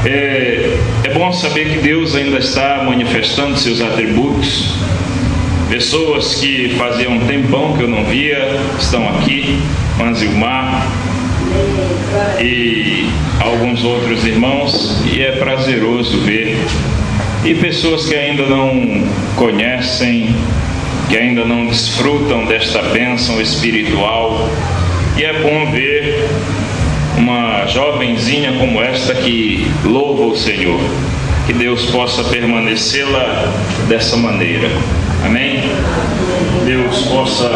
É bom saber que Deus ainda está manifestando seus atributos. Pessoas que faziam um tempão que eu não via estão aqui, Manzilmar e alguns outros irmãos, e é prazeroso ver. E pessoas que ainda não conhecem, que ainda não desfrutam desta bênção espiritual, e é bom ver uma jovenzinha como esta que louva o Senhor. Que Deus possa permanecê-la dessa maneira. Amém? Deus possa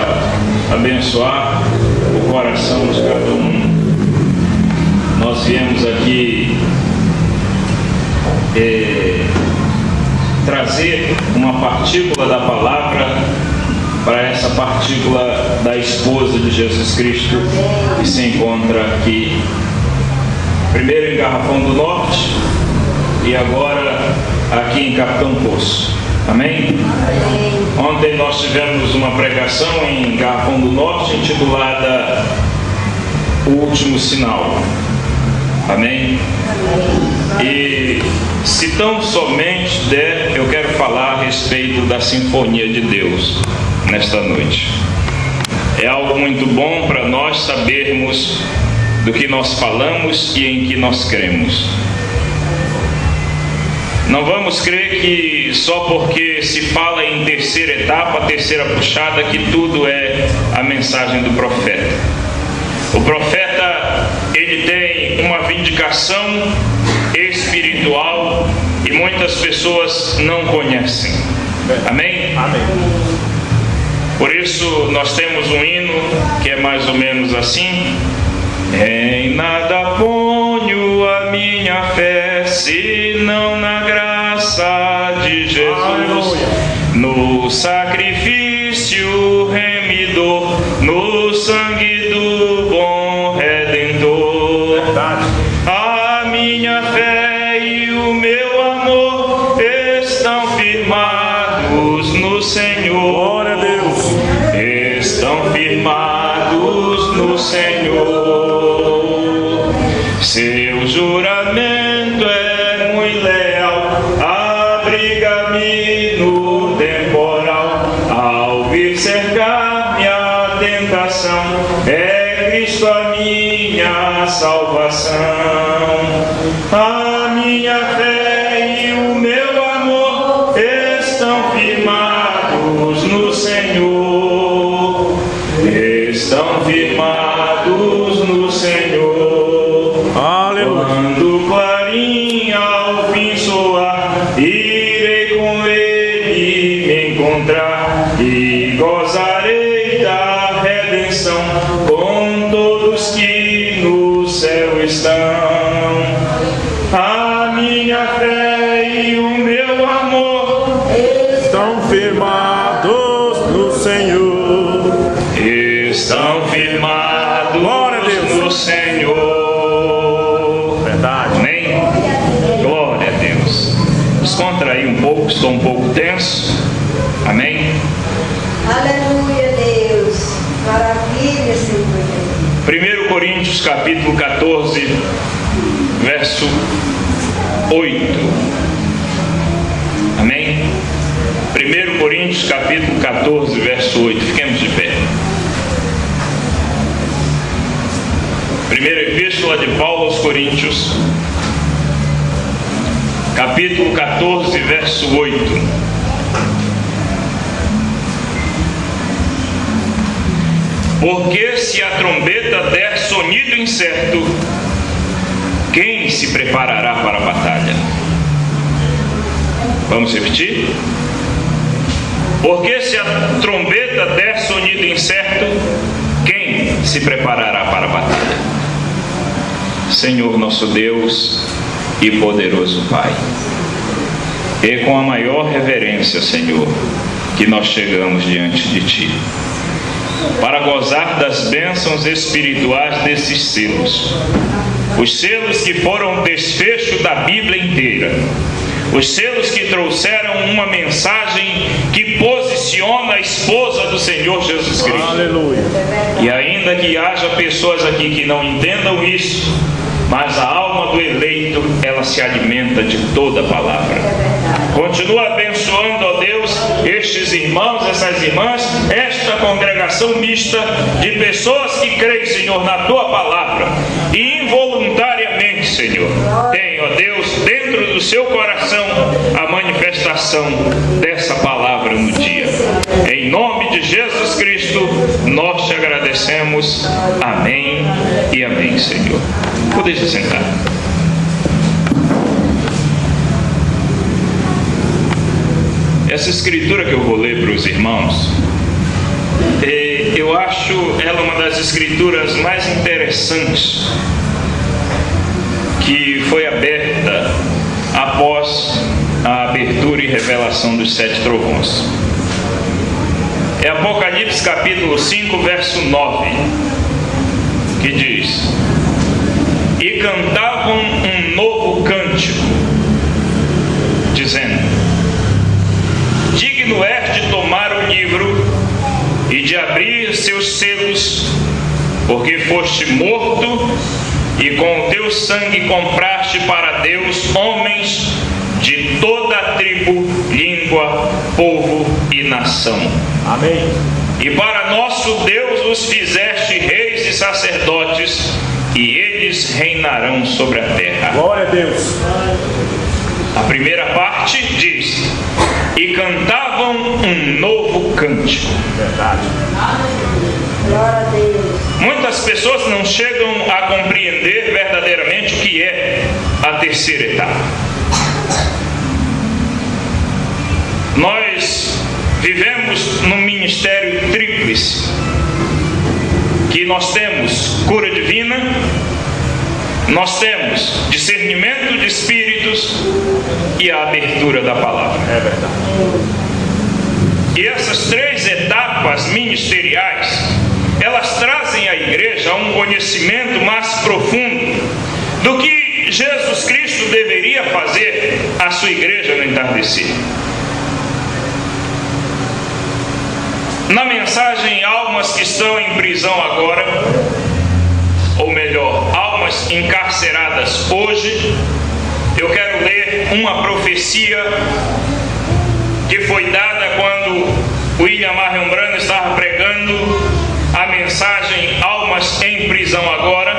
abençoar o coração de cada um. Nós viemos aqui trazer uma partícula da palavra para essa partícula da esposa de Jesus Cristo, que se encontra aqui, primeiro em Garrafão do Norte e agora aqui em Capitão Poço. Amém? Ontem nós tivemos uma pregação em Garrafão do Norte intitulada O Último Sinal. Amém? E se tão somente der, eu quero falar a respeito da Sinfonia de Deus nesta noite. É algo muito bom para nós sabermos do que nós falamos e em que nós cremos. Não vamos crer que só porque se fala em terceira etapa, terceira puxada, que tudo é a mensagem do profeta. O profeta, ele tem uma vindicação espiritual e muitas pessoas não conhecem. Amém? Amém. Por isso nós temos um hino que é mais ou menos assim: em nada ponho a minha fé, senão na graça de Jesus, aleluia, no sacrifício remidor, no sangue do bom Redentor. Verdade. A minha fé e o meu amor estão firmados no Senhor. Glória a Deus. Estão firmados no Senhor. Seu juramento é muito leal, abriga-me no temporal. Ao vir cercar-me a tentação, é Cristo a minha salvação. A minha fé e o meu amor estão firmados no Senhor. Estão firmados no Senhor. Aleluia. Quando o clarim ao fim soar, irei com ele me encontrar e gozarei da redenção com todos que no céu estão. A minha fé e o meu amor Estão firmados no Senhor. estão firmados Glória a Deus. no Senhor. Verdade. Amém? Glória a Deus. Descontraí um pouco, estou um pouco tenso. Amém? Aleluia, Deus. Maravilha, Senhor. 1 Coríntios capítulo 14, verso 8. Amém? 1 Coríntios capítulo 14, verso 8. Fiquemos de pé. Primeira epístola de Paulo aos Coríntios, capítulo 14, verso 8. Porque se a trombeta der sonido incerto, quem se preparará para a batalha? Vamos repetir? Porque se a trombeta der sonido incerto, quem se preparará para a batalha? Senhor nosso Deus e poderoso Pai, é com a maior reverência, Senhor, que nós chegamos diante de Ti, para gozar das bênçãos espirituais desses selos. Os selos que foram o desfecho da Bíblia inteira. Os selos que trouxeram uma mensagem que posiciona a esposa do Senhor Jesus Cristo. Aleluia. E ainda que haja pessoas aqui que não entendam isso, mas a alma do eleito, ela se alimenta de toda a palavra. Continua abençoando, ó Deus, estes irmãos, essas irmãs, esta congregação mista de pessoas que creem, Senhor, na Tua palavra e involuntariamente, Senhor, tem, ó Deus, dentro do seu coração a manifestação dessa palavra no dia. Em nome de Jesus Cristo, nós te agradecemos. Amém e amém, Senhor. Podeis se sentar. Essa escritura que eu vou ler para os irmãos, eu acho ela uma das escrituras mais interessantes que foi aberta após a abertura e revelação dos 7 trovões. É Apocalipse capítulo 5, verso 9, que diz: e cantavam um novo cântico, dizendo: digno és de tomar o livro e de abrir seus selos, porque foste morto e com o teu sangue compraste para Deus homens de toda a tribo, língua, povo e nação. Amém. E para nosso Deus os fizeste reis e sacerdotes, e eles reinarão sobre a terra. Glória a Deus. A primeira parte diz: e cantavam um novo cântico. Verdade. Glória a Deus. Muitas pessoas não chegam a compreender verdadeiramente o que é a terceira etapa. Nós vivemos num ministério tríplice, que nós temos cura divina, nós temos discernimento de espíritos e a abertura da palavra. É verdade. E essas 3 etapas ministeriais, elas trazem à igreja um conhecimento mais profundo do que Jesus Cristo deveria fazer à sua igreja no entardecer. Na mensagem Almas que estão em prisão agora, ou melhor, almas encarceradas hoje, eu quero ler uma profecia que foi dada quando William Marion Branham estava pregando a mensagem Almas em prisão agora.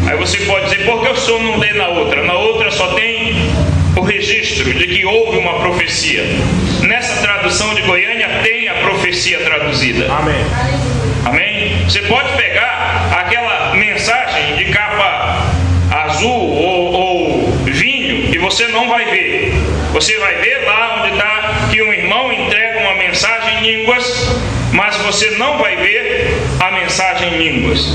Aí você pode dizer: por que o senhor não lê na outra? Na outra só tem o registro de que houve uma profecia. Nessa tradução de Goiânia tem a profecia traduzida. Amém. Amém? Você pode pegar aquela mensagem de capa azul ou vinho e você não vai ver. Você vai ver lá onde está que um irmão entrega uma mensagem em línguas, mas você não vai ver a mensagem em línguas.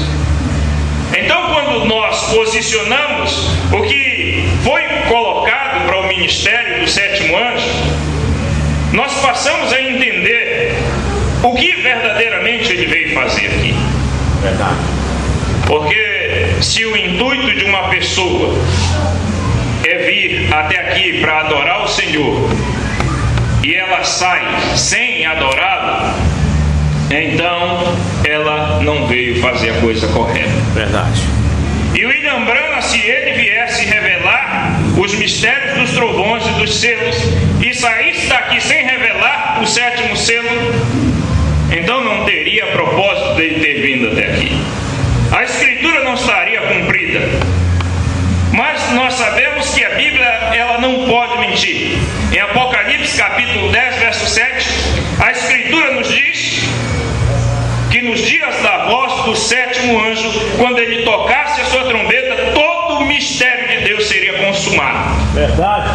Então, quando nós posicionamos o que foi colocado para o ministério do 7º anjo, nós passamos a entender o que verdadeiramente ele veio fazer aqui. Verdade. Porque se o intuito de uma pessoa é vir até aqui para adorar o Senhor e ela sai sem adorá-lo, então ela não veio fazer a coisa correta. Verdade. E o William Branham, se ele viesse revelar os mistérios dos trovões e dos selos e saísse daqui sem revelar o 7º selo, então não teria propósito dele ter vindo até aqui. A escritura não estaria cumprida. Mas nós sabemos que a Bíblia, ela não pode mentir. Em Apocalipse capítulo 10, verso 7, a escritura nos diz que nos dias da voz do 7º anjo, quando ele tocasse a sua trombeta, todo o mistério de Deus seria consumado. Verdade.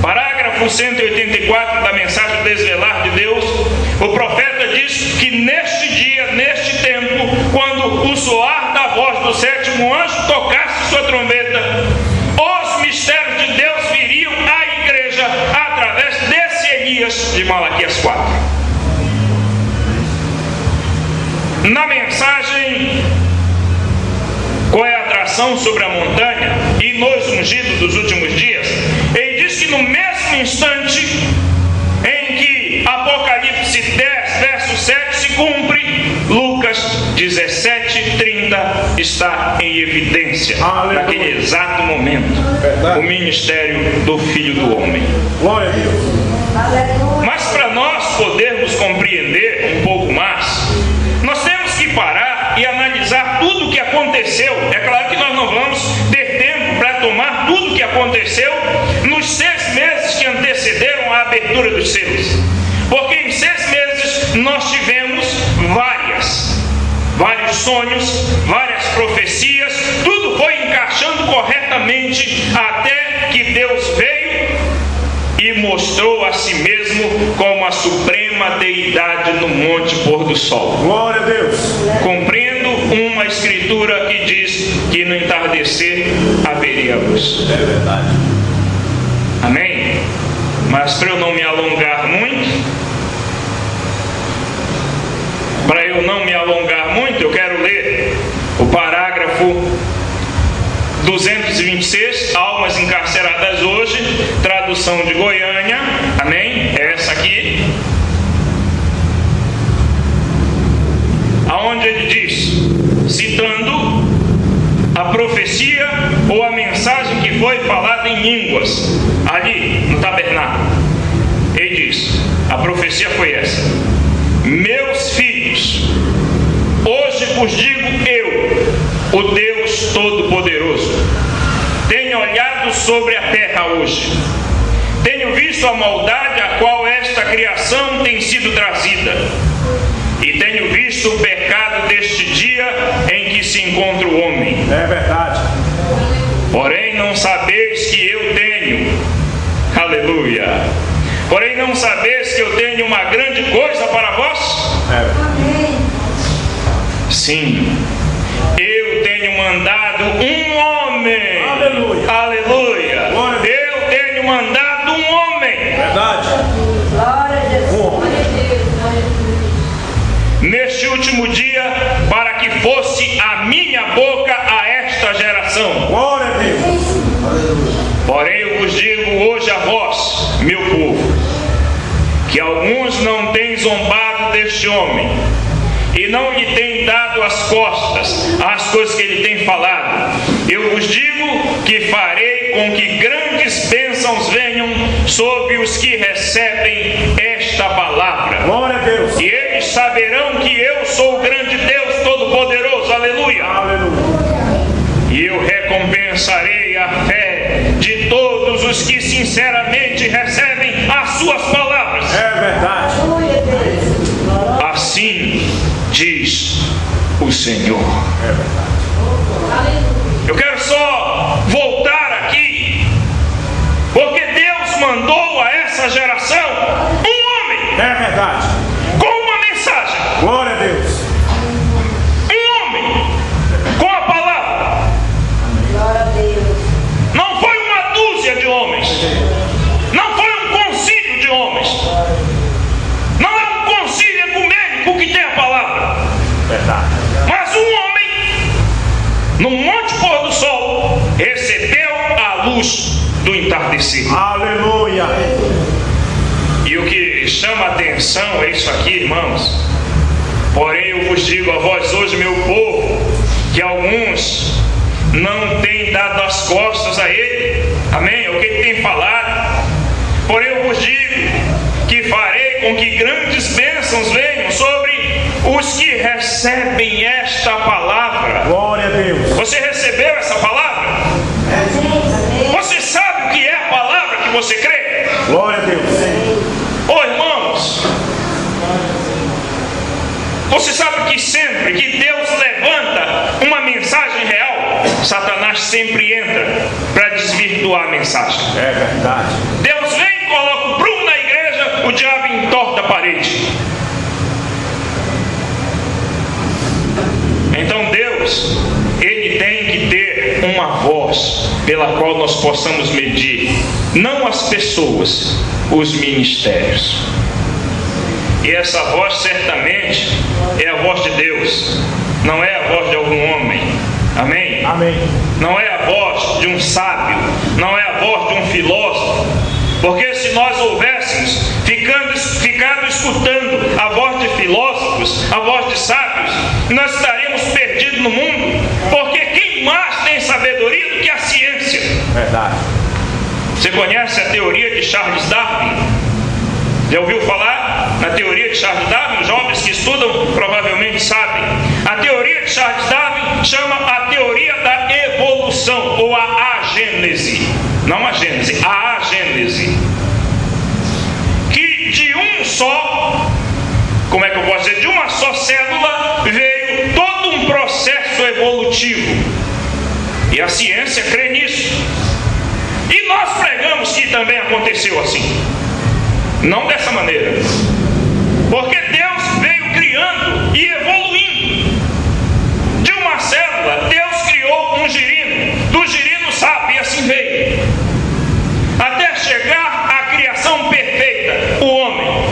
Parágrafo 184 da mensagem Desvelar de Deus, o profeta diz que neste dia, neste tempo, quando o soar da voz do 7º anjo tocasse sua trombeta, os mistérios de Deus viriam à igreja através desse Elias de Malaquias 4. Na mensagem Qual é a atração sobre a montanha e nos ungidos dos últimos dias, ele diz que no mesmo instante em que Apocalipse 10, verso 7 se cumpre, Lucas 17, 30 e está em evidência, Aleluia. naquele exato momento, Verdade. o ministério do Filho do Homem. Glória a Deus. Aleluia. Mas para nós podermos compreender um pouco mais, nós temos que parar e analisar tudo o que aconteceu. É claro que nós não vamos ter tempo para tomar tudo o que aconteceu nos 6 meses que antecederam a abertura dos selos. Porque em 6 meses nós tivemos vários sonhos, várias profecias, tudo foi encaixando corretamente até que Deus veio e mostrou a si mesmo como a suprema deidade no Monte Pôr do Sol. Glória a Deus. Cumprindo uma escritura que diz que no entardecer haveria luz. É verdade. Amém? Mas para eu não me alongar muito, eu quero ler o parágrafo 226, almas encarceradas hoje, tradução de Goiânia, amém? É essa aqui. Aonde ele diz, citando a profecia ou a mensagem que foi falada em línguas, ali no tabernáculo. Ele diz, a profecia foi essa: meus filhos, hoje vos digo eu, o Deus Todo-Poderoso, tenho olhado sobre a terra hoje, tenho visto a maldade a qual esta criação tem sido trazida, e tenho visto o pecado deste dia em que se encontra o homem. É verdade. Porém não sabeis que eu tenho, aleluia, porém não sabeis que eu tenho uma grande coisa para vós? Amém. Sim, eu tenho mandado um homem. Aleluia. Aleluia. Glória a Deus. Eu tenho mandado um homem. Verdade. Glória a Deus. Glória a Deus. Glória a Deus. Neste último dia, para que fosse a minha boca a esta geração. Glória a Deus. Porém eu vos digo hoje a vós, meu povo, que alguns não têm zombado deste homem, e não lhe têm dado as costas às coisas que ele tem falado. Eu vos digo que farei com que grandes bênçãos venham sobre os que recebem esta palavra. Glória a Deus. E eles saberão que eu sou o grande Deus Todo-Poderoso. Aleluia. Aleluia. E eu recompensarei a fé de todos os que sinceramente recebem as suas palavras. É verdade. Aleluia, Deus. Assim diz o Senhor. É verdade. Eu quero só voltar aqui, porque Deus mandou a essa geração um homem É verdade. com uma mensagem. Glória a Deus. Um homem com a palavra. Glória a Deus. Não foi uma dúzia de homens. Não foi um concílio de homens. Não é um concílio ecumênico que tem a palavra. Verdade. Mas um homem, no Monte Pôr do Sol, recebeu a luz do entardecer. Aleluia. E o que chama a atenção é isso aqui, irmãos. Porém eu vos digo a vós hoje, meu povo, que alguns não têm dado as costas a ele. Amém? É o que ele tem falado. Porém eu vos digo que farei com que grandes bênçãos venham sobre os que recebem esta palavra. Glória a Deus. Você recebeu essa palavra? Amém. Você sabe o que é a palavra que você crê? Glória a Deus. Ô irmãos, você sabe que sempre que Deus levanta uma mensagem real, Satanás sempre entra para desvirtuar a mensagem. É verdade. Deus vem e coloca o prumo na igreja, o diabo entorta a parede. Então Deus, Ele tem que ter uma voz pela qual nós possamos medir, não as pessoas, os ministérios. E essa voz certamente é a voz de Deus, não é a voz de algum homem. Amém? Amém. Não é a voz de um sábio, não é a voz de um filósofo. Porque se nós houvéssemos ficado escutando a voz de filósofos, a voz de sábios, nós estaríamos perdidos no mundo. Verdade. Você conhece a teoria de Charles Darwin? Já ouviu falar na teoria de Charles Darwin? Os jovens que estudam provavelmente sabem. A teoria de Charles Darwin chama a teoria da evolução, ou a agênese. Não a gênese, a agênese. Que de um só, como é que eu posso dizer? De uma só célula veio todo um processo evolutivo. E a ciência crê nisso. E nós pregamos que também aconteceu assim. Não dessa maneira. Porque Deus veio criando e evoluindo. De uma célula, Deus criou um girino. Do girino sapo, e assim veio. Até chegar à criação perfeita, o homem.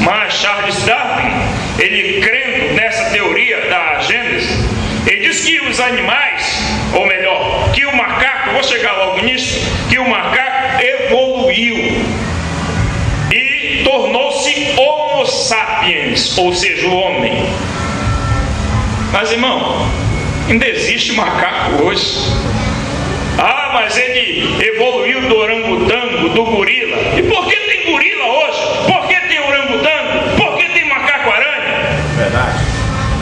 Mas Charles Darwin, ele crendo nessa teoria da Gênese, ele diz que os animais, ou melhor, que o macaco, vou chegar logo nisso, que o macaco evoluiu e tornou-se Homo sapiens, ou seja, o homem. Mas irmão, ainda existe macaco hoje. Ah, mas ele evoluiu do orangotango, do gorila. E por que tem gorila hoje? Por que tem orangotango? Por que tem macaco-aranha? Verdade.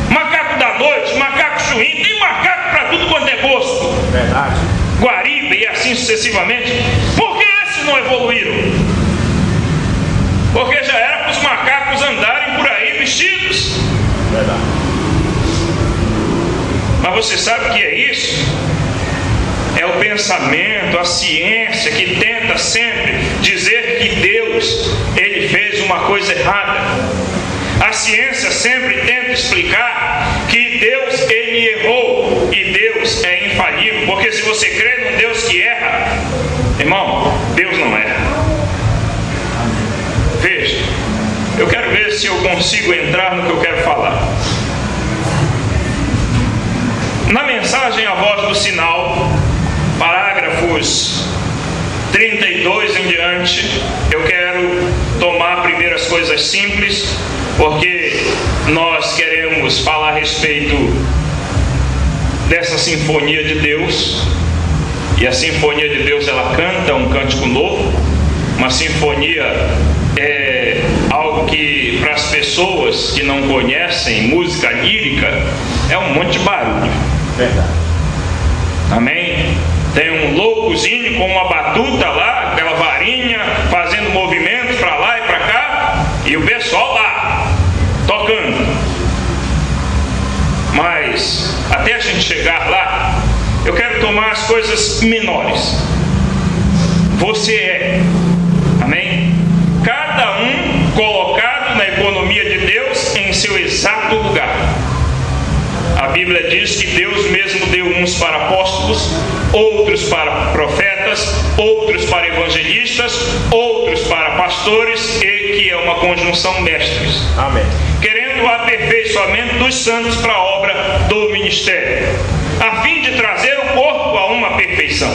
Macaco da noite, macaco chuim, tem macaco para tudo quanto é gosto. Verdade. Guariba e assim sucessivamente. Por que esses não evoluíram? Porque já era para os macacos andarem por aí vestidos. Verdade. Mas você sabe o que é isso? É o pensamento, a ciência que tenta sempre dizer que Deus, ele fez uma coisa errada. A ciência sempre tenta explicar que Deus, ele errou e Deus é infalível. Porque se você crê num Deus que erra, irmão, Deus não erra. Veja, eu quero ver se eu consigo entrar no que eu quero falar. Na mensagem A Voz do Sinal, parágrafos 32 em diante, eu quero tomar primeiro as coisas simples, porque nós queremos falar a respeito dessa sinfonia de Deus. E a sinfonia de Deus, ela canta um cântico novo. Uma sinfonia é algo que, para as pessoas que não conhecem música lírica, é um monte de barulho. Verdade. Amém? Tem um loucozinho com uma batuta lá, aquela varinha, fazendo movimentos para lá e para cá, e o pessoal lá, tocando. Mas, até a gente chegar lá, eu quero tomar as coisas menores. Você é, amém? Cada um colocado na economia de Deus em seu exato lugar. A Bíblia diz que Deus mesmo deu uns para apóstolos, outros para profetas, outros para evangelistas, outros para pastores, e que é uma conjunção mestres. Amém. Querendo o aperfeiçoamento dos santos para a obra do ministério, a fim de trazer o corpo a uma perfeição.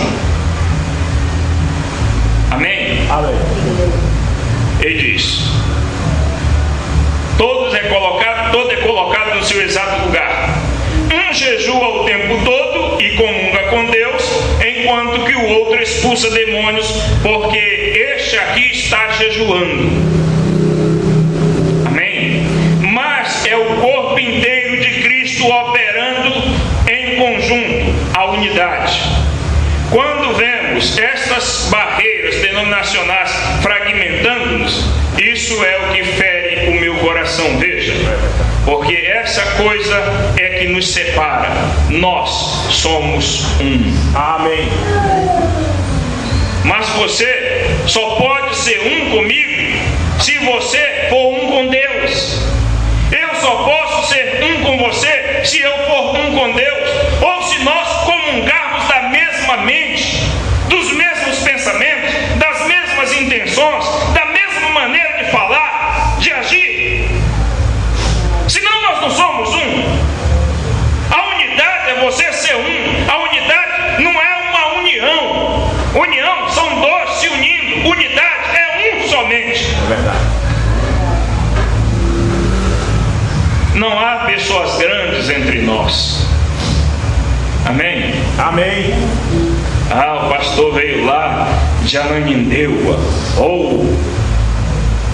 Amém? Amém. Ele diz: todo é colocado no seu exato lugar. Um jejua o tempo todo e comunga com Deus, enquanto que o outro expulsa demônios, porque este aqui está jejuando. Amém? Mas é o corpo inteiro de Cristo operando em conjunto, a unidade. Quando vemos estas barreiras denominacionais fragmentando-nos, isso é o que fere o meu coração. Veja, porque essa coisa é que nos separa. Nós somos um. Amém. Mas você só pode ser um comigo se você for um com Deus. Eu só posso ser um com você se eu for um com Deus, ou se nós comungarmos da mesma mente, dos mesmos pensamentos, das mesmas intenções, da mesma maneira de falar, de agir. Senão nós não somos um. A unidade é você ser um. A unidade não é uma união. União são dois se unindo. Unidade é um somente. É verdade. Não há pessoas grandes entre nós. Amém? Amém. O pastor veio lá de Ananindeua, ou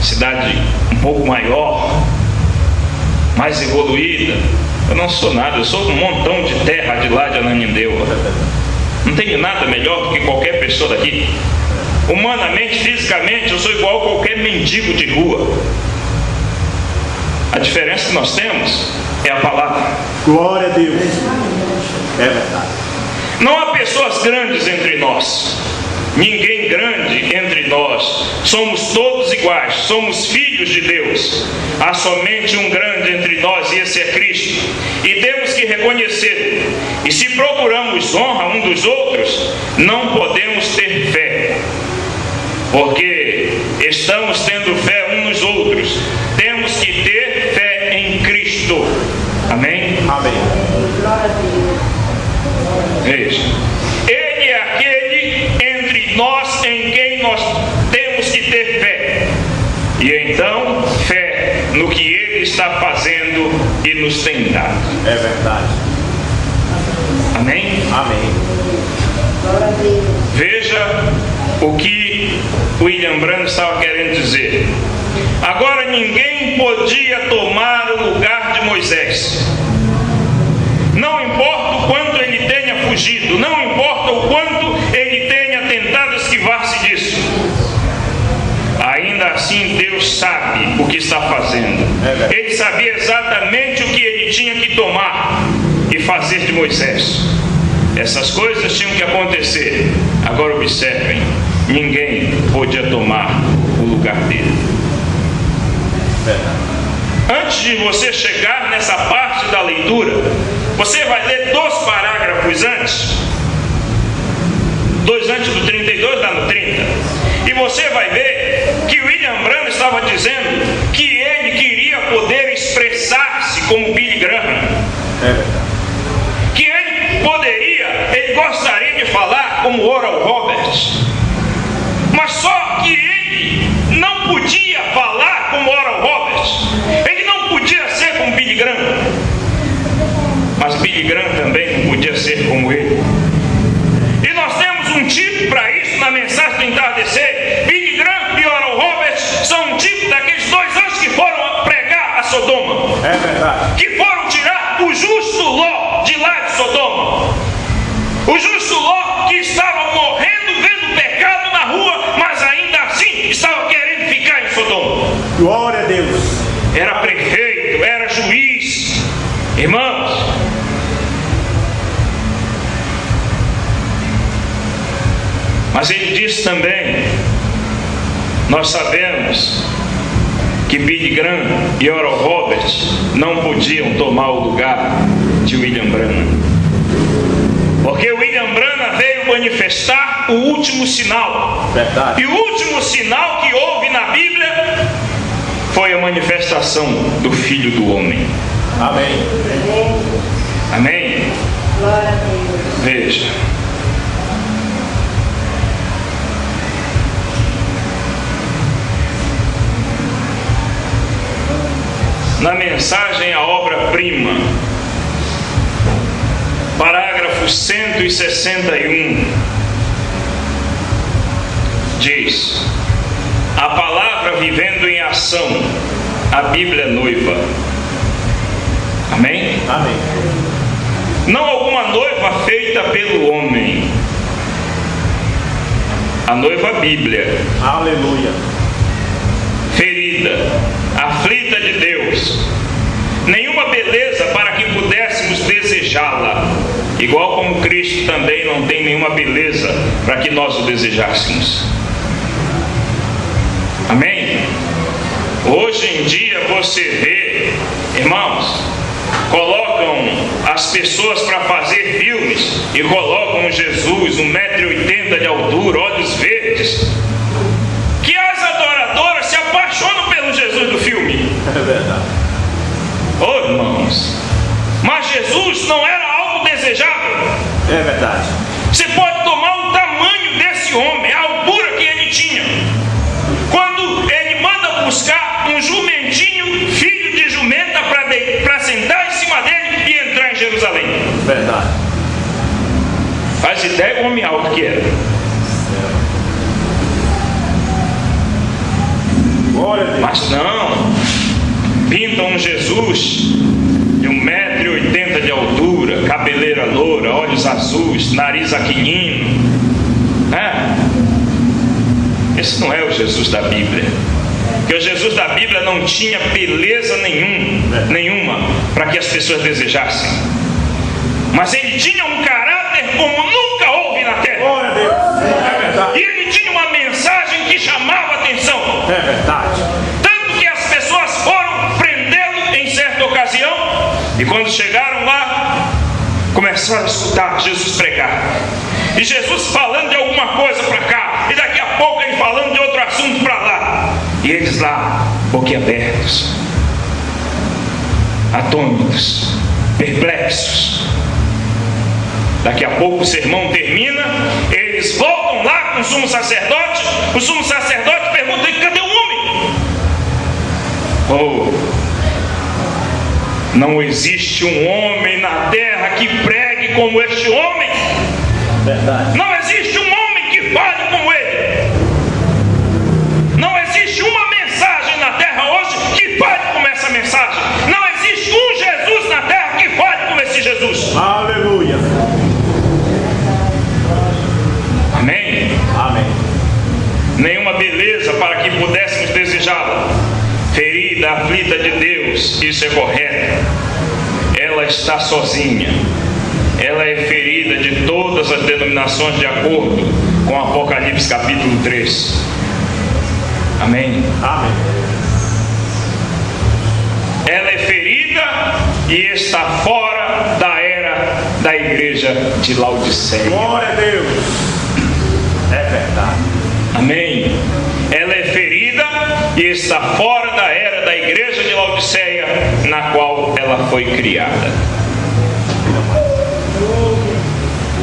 cidade um pouco maior, mais evoluída. Eu não sou nada, eu sou um montão de terra de lá de Ananindeua. Não tenho nada melhor do que qualquer pessoa daqui. Humanamente, fisicamente, eu sou igual a qualquer mendigo de rua. A diferença que nós temos é a palavra. Glória a Deus. É verdade. Não há pessoas grandes entre nós. Ninguém grande entre nós. Somos todos iguais. Somos filhos de Deus. Há somente um grande entre nós, e esse é Cristo. E temos que reconhecer. E se procuramos honra um dos outros, não podemos ter fé. Porque estamos tendo fé uns nos outros. Temos que ter fé em Cristo. Amém? Amém. Veja, Ele é aquele entre nós em quem nós temos que ter fé. E então, fé no que Ele está fazendo e nos tem dado. É verdade. Amém? Amém. Veja o que William Branham estava querendo dizer. Agora ninguém podia tomar o lugar de Moisés. Não importa o quanto ele tenha fugido, não importa o quanto ele tenha tentado esquivar-se disso, ainda assim Deus sabe o que está fazendo. Ele sabia exatamente o que ele tinha que tomar e fazer de Moisés. Essas coisas tinham que acontecer. Agora observem, ninguém podia tomar o lugar dele. Antes de você chegar nessa parte da leitura, você vai ler 2 parágrafos antes. 2 antes do 32, dá no 30. E você vai ver que William Branham estava dizendo que ele queria poder expressar-se como Billy Graham. Que ele gostaria de falar como Oral Roberts. Mas só que ele não podia falar como Oral Roberts. Ele não podia ser como Billy Graham. Mas Billy Graham também não podia ser como ele. E nós temos um tipo para isso na mensagem do entardecer. Billy Graham e Oral Roberts são um tipo daqueles 2 anjos que foram pregar a Sodoma. É verdade. Que foram tirar o justo Ló de lá de Sodoma. O justo Ló que estava morrendo, vendo pecado na rua, mas ainda assim estava querendo ficar em Sodoma. Glória a Deus. Era prefeito, era juiz. Irmãos, mas ele disse também, nós sabemos que Billy Graham e Oral Roberts não podiam tomar o lugar de William Branham. Porque William Branham veio manifestar o último sinal. Verdade. E o último sinal que houve na Bíblia foi a manifestação do Filho do Homem. Amém. Amém? Glória a Deus. Veja. Na mensagem A Obra-Prima, parágrafo 161, diz: a palavra vivendo em ação, a Bíblia noiva. Amém? Amém. Não alguma noiva feita pelo homem, a noiva Bíblia, Aleluia. ferida, aflita de Deus, nenhuma beleza para que pudéssemos desejá-la, igual como Cristo também não tem nenhuma beleza para que nós o desejássemos. Amém? Hoje em dia você vê, irmãos, colocam as pessoas para fazer filmes e colocam Jesus 1,80 m de altura, olhos verdes, que as adoradoras se apaixonam pelo Jesus do filme. É verdade. Oh, irmãos, mas Jesus não era algo desejável. É verdade. Você pode tomar o tamanho desse homem, a altura que ele tinha, quando ele manda buscar um jumentinho, filho de jumenta, para sentar em cima dele e entrar em Jerusalém. Verdade. Faz ideia o homem alto que era. Glória a Deus. Mas não, pintam um Jesus de 1,80 m de altura, cabeleira loura, olhos azuis, nariz aquilino. Esse não é o Jesus da Bíblia. Porque o Jesus da Bíblia não tinha beleza nenhuma para que as pessoas desejassem. Mas ele tinha um caráter como nunca houve na terra. Glória a Deus. É verdade. E ele tinha uma mensagem que chamava a atenção. É verdade. Tanto que as pessoas foram prendê-lo em certa ocasião. E quando chegaram lá, começaram a escutar Jesus pregar. E Jesus falando de alguma coisa para cá. E daqui a pouco ele falando de outro assunto para lá. E eles lá, boquiabertos, atônitos, perplexos. Daqui a pouco o sermão termina. Eles voltam lá com o sumo sacerdote. O sumo sacerdote pergunta: cadê o homem? Não existe um homem na terra que pregue como este homem. Verdade. Não existe um homem que fale como ele. Não existe uma mensagem na terra hoje que fale como essa mensagem. Não existe um Jesus na terra que fale como esse Jesus. Aleluia. Amém? Amém. Nenhuma beleza para que pudéssemos desejá-la. Ferida, aflita de Deus, isso é correto. Ela está sozinha. Ela é ferida de todas as denominações de acordo com Apocalipse capítulo 3. Amém? Amém. Ela é ferida e está fora da era da igreja de Laodiceia. Glória a Deus. É verdade. Amém? Ela é ferida e está fora da era da igreja de Laodiceia, na qual ela foi criada.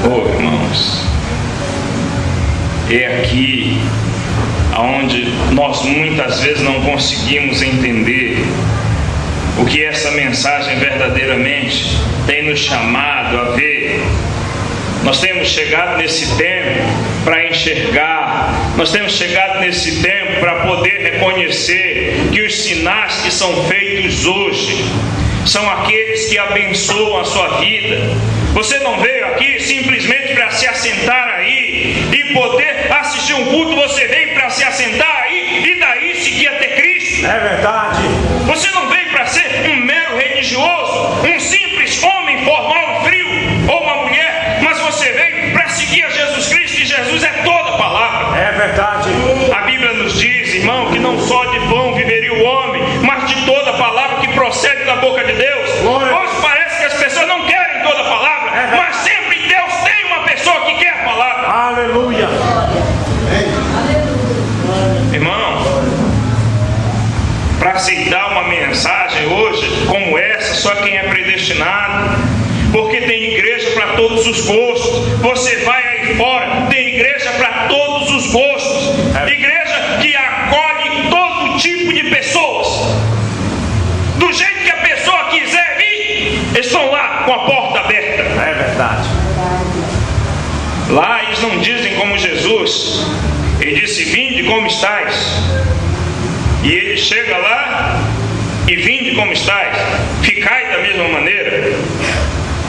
Irmãos, é aqui onde nós muitas vezes não conseguimos entender o que essa mensagem verdadeiramente tem nos chamado a ver. Nós temos chegado nesse tempo para enxergar, nós temos chegado nesse tempo para poder reconhecer que os sinais que são feitos hoje são aqueles que abençoam a sua vida. Você não veio aqui simplesmente para se assentar aí e poder assistir um culto. Você veio para se assentar aí e daí seguir até Cristo. É verdade. Você não veio para ser um mero religioso, um simples homem formal e frio, ou uma mulher, mas você veio para seguir a Jesus Cristo, e Jesus é toda a palavra. É verdade. A Bíblia nos diz, irmão, que não só de pão viveria o homem, mas de toda a palavra que procede da boca de Deus. Glória. Hoje parece que as pessoas não querem toda a palavra, mas sempre Deus tem uma pessoa que quer a palavra. Aleluia. Irmão, para aceitar uma mensagem hoje como essa, só quem é predestinado, porque tem igreja para todos os gostos. Você vai aí fora, tem igreja para todos os gostos, igreja que acolhe todo tipo de pessoas, do jeito que a pessoa quiser vir, estão lá com a porta aberta. É verdade. Lá eles não dizem como Jesus. Ele disse: vinde como estáis. E ele chega lá e: vinde como estáis, ficai da mesma maneira.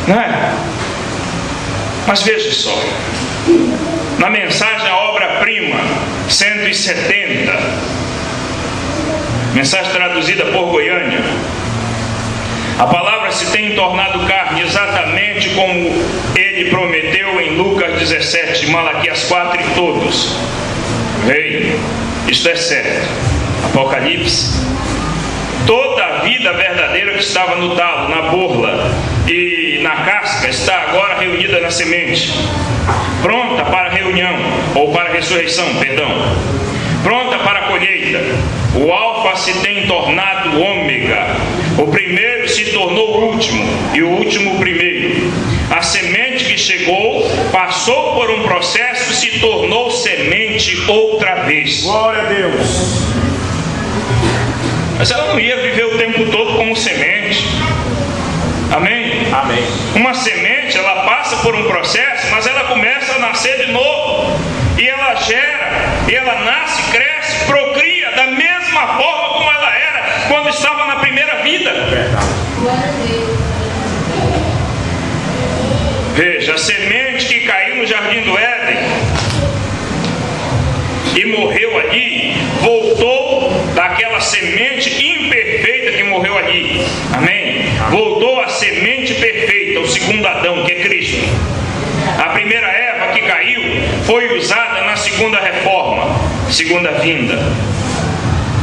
Não é? Mas veja só, na mensagem a obra-prima 170, mensagem traduzida por Goiânia, a palavra se tem tornado carne, exatamente como ele prometeu em Lucas 17, Malaquias 4 e todos. Veio, isto é certo. Apocalipse, toda a vida verdadeira que estava no talo, na borla e na casca, está agora reunida na semente, pronta para a reunião, ou para a ressurreição, perdão, pronta para a colheita. O alfa se tem tornado ômega, o primeiro se tornou o último, e o último o primeiro. A semente que chegou, passou por um processo, se tornou semente outra vez. Glória a Deus. Mas ela não ia viver o tempo todo como semente. Amém? Amém. Uma semente, ela passa por um processo, mas ela começa a nascer de novo. E ela gera, e ela nasce, cresce, procria da mesma forma como ela era quando estava na primeira vida. Verdade. Glória a Deus. Veja, a semente que caiu no jardim do Éden e morreu ali, voltou daquela semente imperfeita que morreu ali. Amém? Voltou à semente perfeita, o segundo Adão, que é Cristo. A primeira Eva que caiu foi usada na segunda reforma, segunda vinda.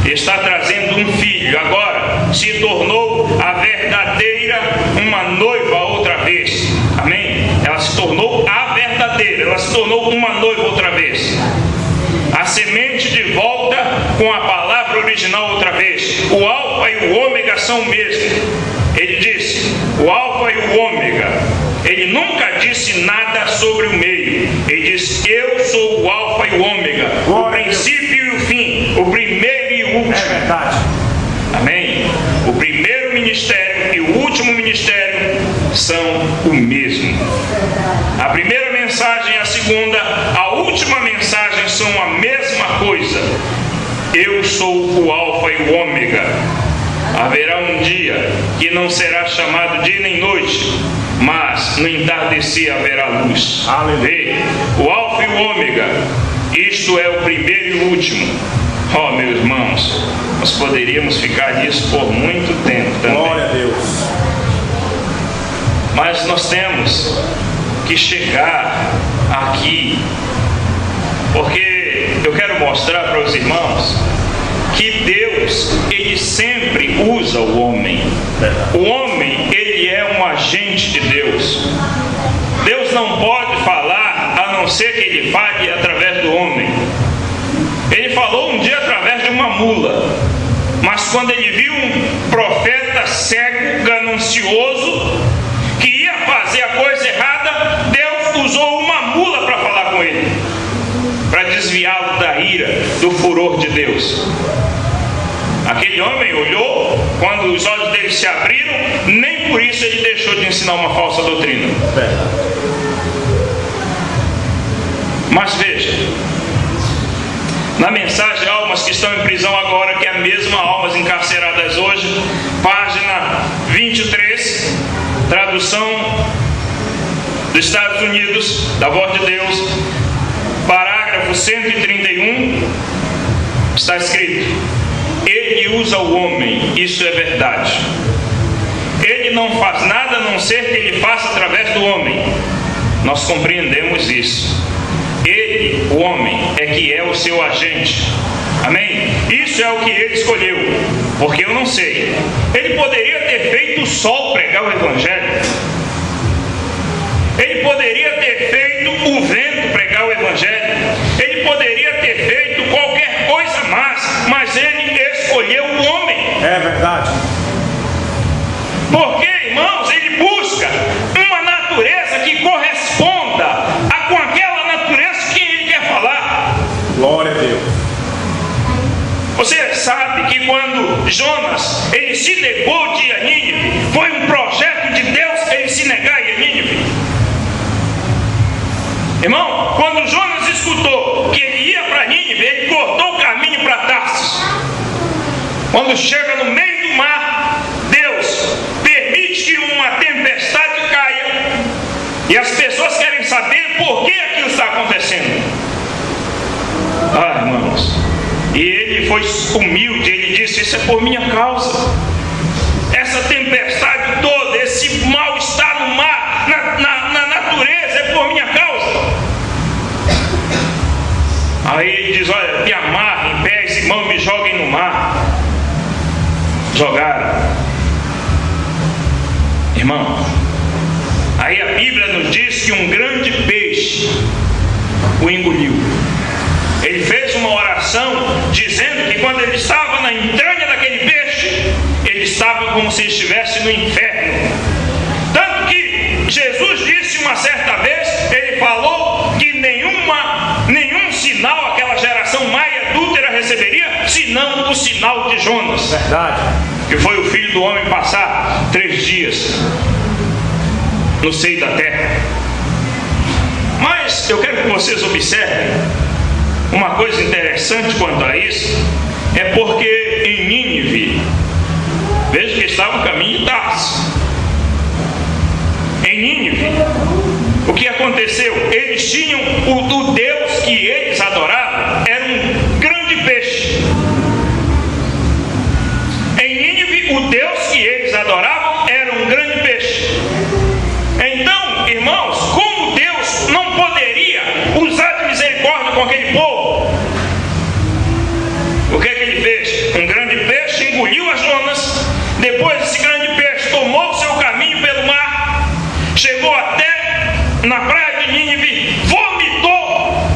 Está trazendo um filho, agora se tornou a verdadeira, uma noiva outra vez. Amém? Ela se tornou a verdadeira, ela se tornou uma noiva outra vez. A semente de volta com a palavra original outra vez. O alfa e o ômega são o mesmo. Ele disse, o alfa e o ômega. Ele nunca disse nada sobre o meio. Ele disse, eu sou o alfa e o ômega, o princípio e o fim, o primeiro e o último. É verdade. Amém? O primeiro ministério e o último ministério são o mesmo. A primeira mensagem e a segunda, a última mensagem são a mesma coisa. Eu sou o alfa e o ômega. Haverá um dia que não será chamado dia nem noite, mas no entardecer haverá luz. Aleluia. O alfa e o ômega, isto é o primeiro e o último. Oh, meus irmãos, nós poderíamos ficar nisso por muito tempo também. Glória a Deus. Mas nós temos que chegar aqui, porque eu quero mostrar para os irmãos que Deus, Ele sempre usa o homem. O homem, ele é um agente de Deus. Deus não pode falar, a não ser que Ele fale através do homem. Ele falou um dia através de uma mula, mas quando Ele viu um profeta cego, ganancioso, que ia fazer a coisa errada, Deus usou uma mula para falar com ele, para desviá-lo da ira, do furor de Deus. Aquele homem olhou, quando os olhos dele se abriram, nem por isso ele deixou de ensinar uma falsa doutrina. Mas veja, na mensagem Almas que estão em prisão agora, que é a mesma Almas encarceradas hoje, página 23, tradução dos Estados Unidos, da Voz de Deus, parágrafo 131, está escrito: Ele usa o homem, isso é verdade. Ele não faz nada a não ser que Ele faça através do homem. Nós compreendemos isso. Ele, o homem, é que é o seu agente. Amém? Isso é o que Ele escolheu, porque eu não sei. Ele poderia ter feito o sol pregar o Evangelho. Ele poderia ter feito o vento pregar o Evangelho. Ele poderia ter feito qualquer coisa mais, mas Ele escolheu o homem. É verdade. Porque, irmãos, Ele busca uma natureza que corresponda com aquela natureza que Ele quer falar. Glória a Deus. Você sabe que quando Jonas, ele se negou de ir a Nínive, foi um projeto de Deus ele se negar a ir a Nínive. Irmão, quando Jonas escutou que ele ia para Nínive, ele cortou o caminho para Tarsis. Quando chega no meio do mar, Deus permite que uma tempestade caia, e as pessoas querem saber por que aquilo está acontecendo. Ah, irmãos, e ele foi humilde, ele disse: isso é por minha causa. Essa tempestade toda, esse mal-estar no mar, na natureza, é por minha causa. Aí ele diz: olha, me amarrem pés e mãos, me joguem no mar. Jogaram. Irmão, aí a Bíblia nos diz que um grande peixe o engoliu. Ele fez uma oração dizendo que quando ele estava na entranha daquele peixe, ele estava como se estivesse no inferno. Tanto que Jesus disse uma certa vez, ele falou que nenhum sinal aquela geração mais adúltera receberia, senão o sinal de Jonas. Verdade. Que foi o filho do homem passar 3 dias. no seio da terra. Mas eu quero que vocês observem uma coisa interessante quanto a isso, é porque em Nínive, veja que estava no caminho de Tarso. Em Nínive, o que aconteceu? Eles tinham o Deus que eles adoravam, era um grande peixe. Em Nínive, o Deus que eles adoravam era um grande peixe. Então, irmãos, como Deus não poderia usar de misericórdia com aquele povo, o que é que ele fez? Um grande peixe engoliu as Jonas. Depois esse grande peixe tomou o seu caminho pelo mar, chegou até na praia de Nínive, vomitou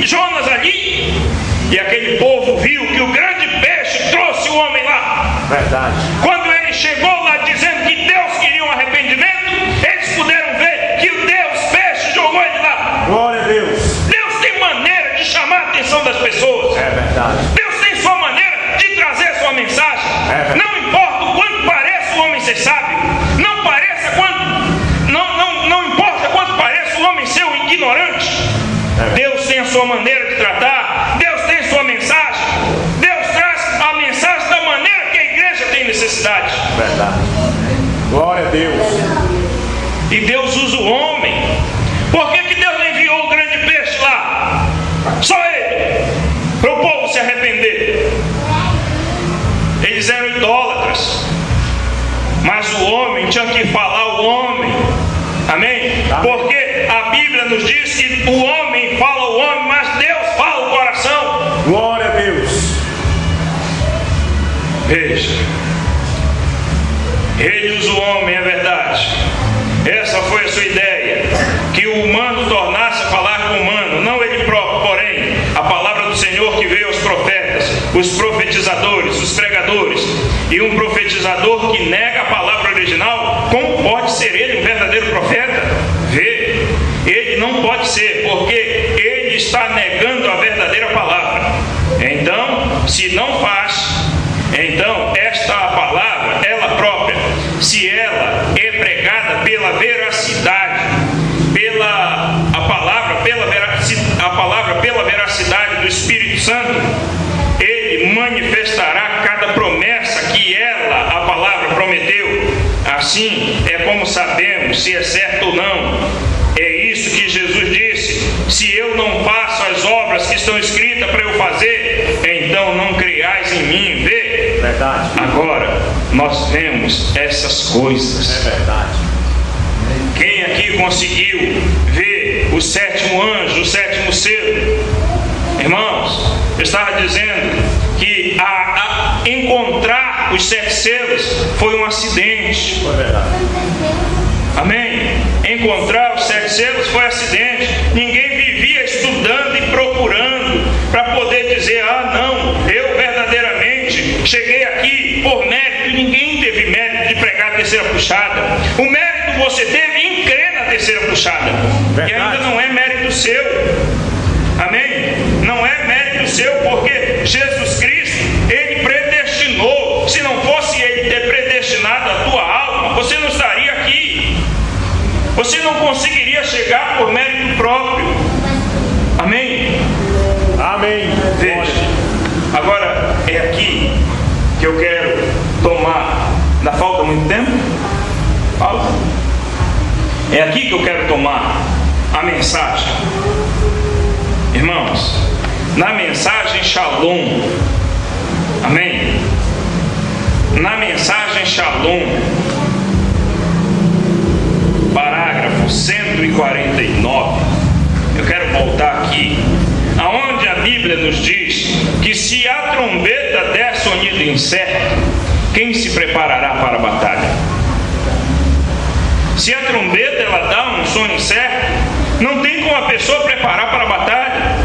Jonas ali, e aquele povo viu que o grande peixe trouxe o homem lá. Verdade. Quando ele chegou lá dizendo que Deus queria um arrependimento, eles puderam ver que o Deus peixe jogou ele lá. Glória a Deus. Deus tem maneira de chamar a atenção das pessoas. É verdade. Deus tem sua maneira de trazer a sua mensagem. Não importa o quanto pareça o homem ser sábio, não importa quanto pareça o homem ser um ignorante. Deus tem a sua maneira de tratar. Deus tem sua mensagem. Deus traz a mensagem da maneira que a igreja tem necessidade. Verdade. Glória a Deus. E Deus usa o homem. Por que Deus não enviou o grande peixe lá? Só ele, para o povo se arrepender. Eles eram idólatras, mas o homem tinha que falar o homem. Amém? Porque a Bíblia nos diz que o homem fala o homem, mas Deus fala o coração. Glória a Deus. Veja, ele usa o homem, é verdade. Essa foi a sua ideia, que o humano tornasse a falar com o humano, não ele próprio. Porém, a palavra do Senhor que veio aos profetas, os profetizadores, os pregadores. E um profetizador que nega a palavra original, como pode ser ele um verdadeiro profeta? Vê, ele não pode ser, porque ele está negando a verdadeira palavra. Então, se não faz, então esta palavra, ela própria, se ela é pregada pela veracidade, a palavra pela veracidade do Espírito Santo, ele manifestará cada promessa que a palavra prometeu. Assim é como sabemos se é certo ou não. É isso que Jesus disse: se eu não faço as obras que estão escritas para eu fazer, então não creiais em mim. Vê? Verdade. Agora nós vemos essas coisas. É verdade. Quem aqui conseguiu ver o sétimo anjo, o sétimo selo? Irmãos, eu estava dizendo que encontrar os 7 selos foi um acidente. Foi verdade. Amém? Encontrar os 7 selos foi acidente. Ninguém vivia estudando e procurando para poder dizer: ah, não, eu verdadeiramente cheguei aqui por mérito. Ninguém teve mérito de pregar a terceira puxada. O mérito você teve em crer na terceira puxada. Verdade. E ainda não é mérito seu. Amém? Não é mérito seu, porque Jesus Cristo, ele predestinou. Se não fosse ele ter predestinado a tua alma, você não estaria aqui. Você não conseguiria chegar por mérito próprio. Amém? Amém. Veja, agora é aqui que eu quero tomar. Ainda falta muito tempo? Falta. É aqui que eu quero tomar a mensagem. Irmãos, na mensagem Shalom, amém? Na mensagem Shalom, parágrafo 149, eu quero voltar aqui, aonde a Bíblia nos diz que se a trombeta der sonido incerto, quem se preparará para a batalha? Se a trombeta ela dá um som incerto, não tem como a pessoa preparar para a batalha.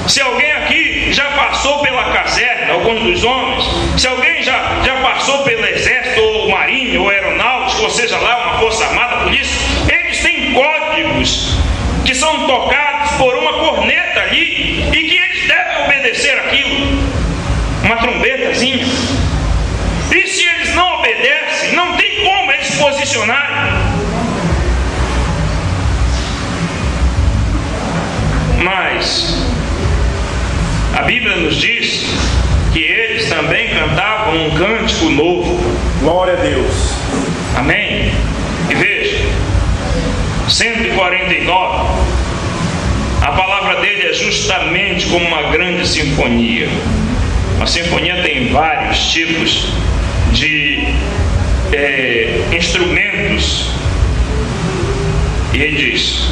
Se alguém aqui já passou pela caserna, alguns dos homens, se alguém já passou pelo exército, ou marinha, ou aeronáutica, ou seja lá, uma força armada, polícia, eles têm códigos que são tocados por uma corneta ali, e que eles devem obedecer aquilo, uma trombetazinha. E se eles não obedecem, não tem como eles se posicionarem. Bíblia nos diz que eles também cantavam um cântico novo. Glória a Deus. Amém? E veja, 149, a palavra dele é justamente como uma grande sinfonia. A sinfonia tem vários tipos de instrumentos. E ele diz: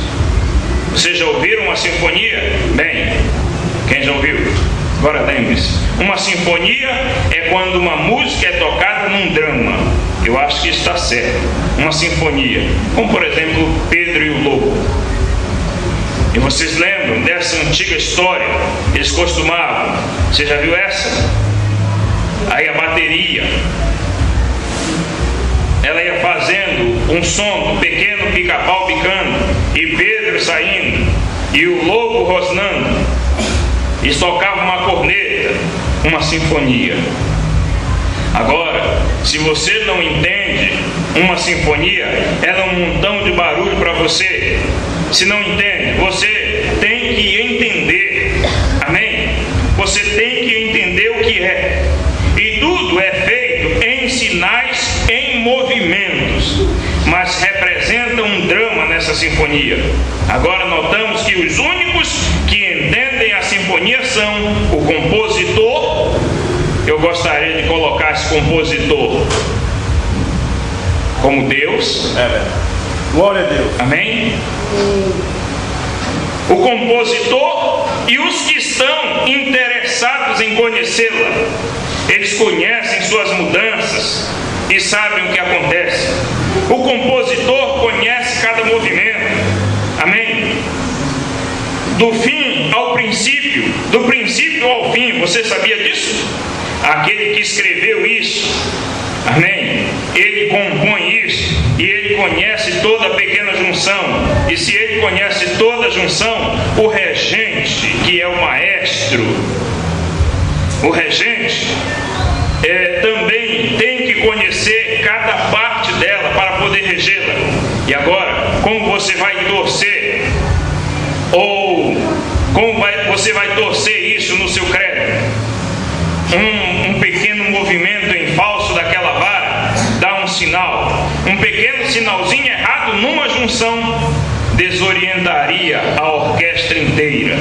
vocês já ouviram uma sinfonia? Bem, quem já ouviu? Agora lembre-se, uma sinfonia é quando uma música é tocada num drama. Eu acho que está certo. Uma sinfonia, como por exemplo Pedro e o Lobo. E vocês lembram dessa antiga história? Eles costumavam, você já viu essa? Aí a bateria, ela ia fazendo um som do pequeno pica-pau picando, e Pedro saindo, e o lobo rosnando, e tocava uma corneta, uma sinfonia. Agora, se você não entende uma sinfonia, ela é um montão de barulho para você. Se não entende, você tem que entender. Amém? Você tem que entender o que é. E tudo é feito em sinais, em movimentos, mas representa um drama nessa sinfonia. Agora notamos que os únicos que entendem a sinfonia são o compositor. Eu gostaria de colocar esse compositor como Deus. É verdade. Glória a Deus. Amém? O compositor e os que estão interessados em conhecê-la. Eles conhecem suas mudanças e sabem o que acontece. O compositor conhece cada movimento. Amém? Do fim ao princípio, do princípio ao fim. Você sabia disso? Aquele que escreveu isso, amém? Ele compõe isso e ele conhece toda a pequena junção. E se ele conhece toda a junção, o regente, que é o maestro, o regente também tem que conhecer cada parte dela para poder regê-la. E agora, como você vai torcer, ou como você vai torcer isso no seu credo? Um pequeno movimento em falso daquela vara dá um sinal. Um pequeno sinalzinho errado numa junção desorientaria a orquestra inteira,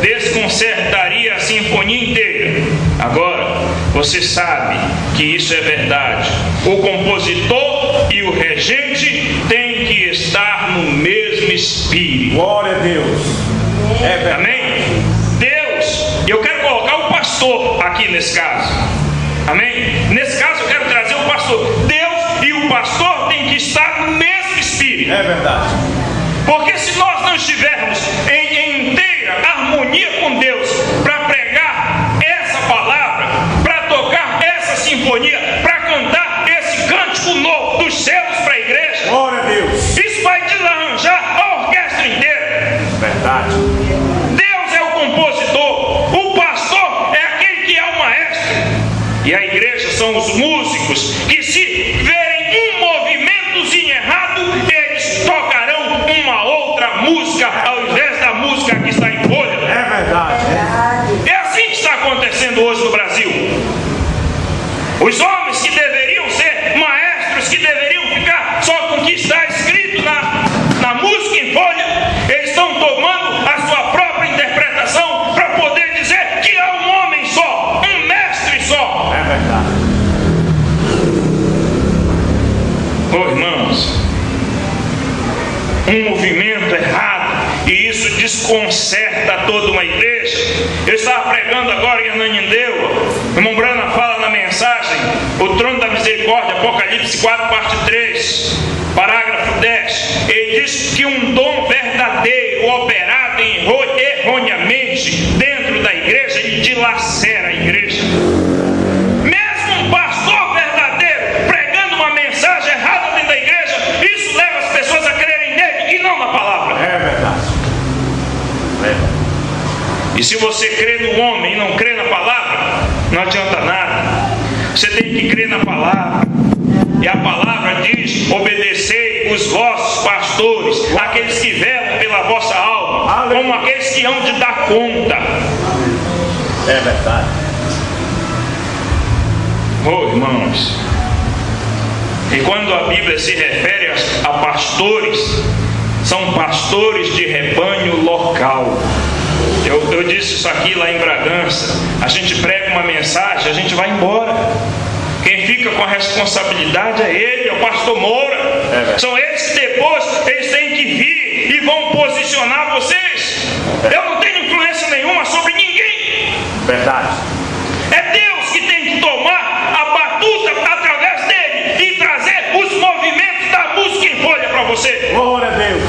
desconcertaria a sinfonia inteira. Agora, você sabe que isso é verdade. O compositor e o regente têm que estar no mesmo espírito. Glória a Deus. É verdade. Amém? Deus, eu quero colocar o pastor aqui nesse caso. Amém? Nesse caso eu quero trazer o pastor. Deus e o pastor têm que estar no mesmo espírito. É verdade. Porque se nós não estivermos em inteira harmonia com Deus para pregar essa palavra, para tocar essa sinfonia, para cantar esse cântico novo dos céus para a igreja, glória a Deus, isso vai desarranjar a orquestra inteira. Verdade. Deus é o compositor, o pastor é aquele que é o maestro, e a igreja são os músicos que, se verem um movimentozinho errado, eles tocarão uma outra música ao invés da música que está em folha. É verdade. É assim que está acontecendo hoje no Brasil. Os homens que deveriam ser maestros, que deveriam ficar só com o que está escrito na música em folha, eles estão tomando a sua própria interpretação para poder dizer que há um homem só, um mestre só. É verdade. Oh, irmãos, um movimento errado, e isso desconcerta toda uma igreja. Eu estava pregando agora em Ananindeua. O irmão Brana fala na mensagem, o trono da misericórdia, Apocalipse 4, parte 3, parágrafo 10. Ele diz que um dom verdadeiro operado erroneamente dentro da igreja, ele dilacera a igreja. Mesmo um pastor verdadeiro pregando uma mensagem errada dentro da igreja, isso leva as pessoas a crerem nele e não na palavra. É verdade. E se você crê no homem e não crê na palavra, não adianta nada. Você tem que crer na palavra. E a palavra diz: obedecei os vossos pastores, aqueles que velam pela vossa alma, como aqueles que hão de dar conta. É verdade. Oh, irmãos, e quando a Bíblia se refere a pastores, são pastores de rebanho local. Eu disse isso aqui lá em Bragança. A gente prega uma mensagem, a gente vai embora. Quem fica com a responsabilidade é ele, é o pastor Moura. São eles que depois eles têm que vir e vão posicionar vocês. Eu não tenho influência nenhuma sobre ninguém. Verdade. É Deus que tem que tomar a batuta através dele e trazer os movimentos da música em folha para você. Glória a Deus.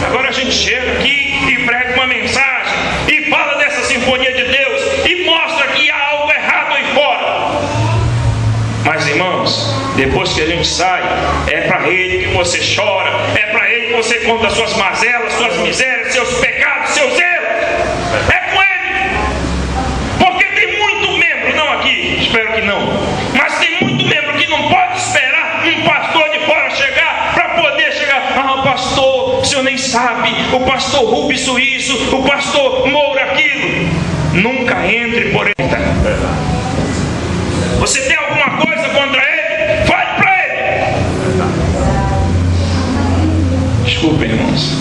Agora a gente chega aqui e prega uma mensagem e fala dessa sinfonia de Deus e mostra que há algo errado aí fora. Mas irmãos, depois que a gente sai, é para Ele que você chora, é para Ele que você conta suas mazelas, suas misérias, seus pecados, seus erros. É com Ele. Porque tem muito membro, não aqui, espero que não, mas tem muito membro que não pode esperar um pastor de fora chegar para poder chegar. Ah, pastor, o senhor nem sabe, o pastor Rubens isso, o pastor Moura aquilo. Nunca entre por ele. Você tem alguma coisa contra ele? Fale para ele. Desculpem, irmãos.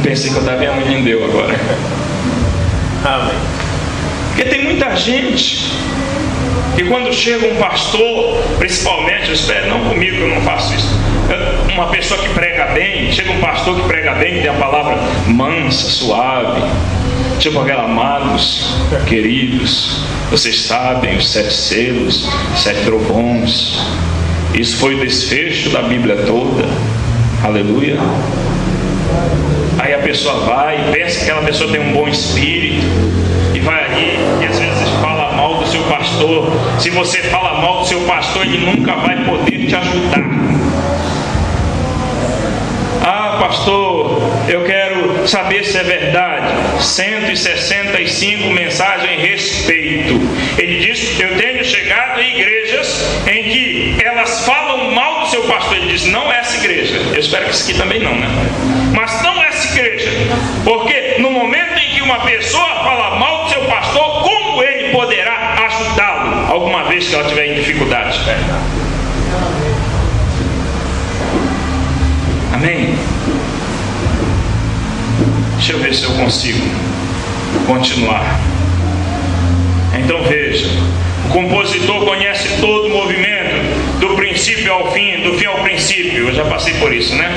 Pensei que eu estava vendo em Deus agora. Amém. Porque tem muita gente que quando chega um pastor, principalmente, eu espero, não comigo que eu não faço isso, uma pessoa que prega bem, chega um pastor que prega bem, que tem a palavra mansa, suave, tipo aquela, amados, queridos, vocês sabem os 7 selos, 7 trovões. Isso foi o desfecho da Bíblia toda. Aleluia. Aí a pessoa vai e pensa que aquela pessoa tem um bom espírito e vai ali e às vezes fala mal do seu pastor. Se você fala mal do seu pastor, ele nunca vai poder te ajudar. Ah, pastor, eu quero saber se é verdade. 165 mensagens em respeito. Ele diz: eu tenho chegado em igrejas em que elas falam mal do seu pastor. Ele diz: não é essa igreja. Eu espero que isso aqui também não, né? Mas não é essa igreja. Porque no momento em que uma pessoa fala mal do seu pastor, como ele poderá ajudá-lo alguma vez que ela estiver em dificuldade? Amém? Deixa eu ver se eu consigo continuar. Então veja, o compositor conhece todo o movimento, do princípio ao fim, do fim ao princípio. Eu já passei por isso, né?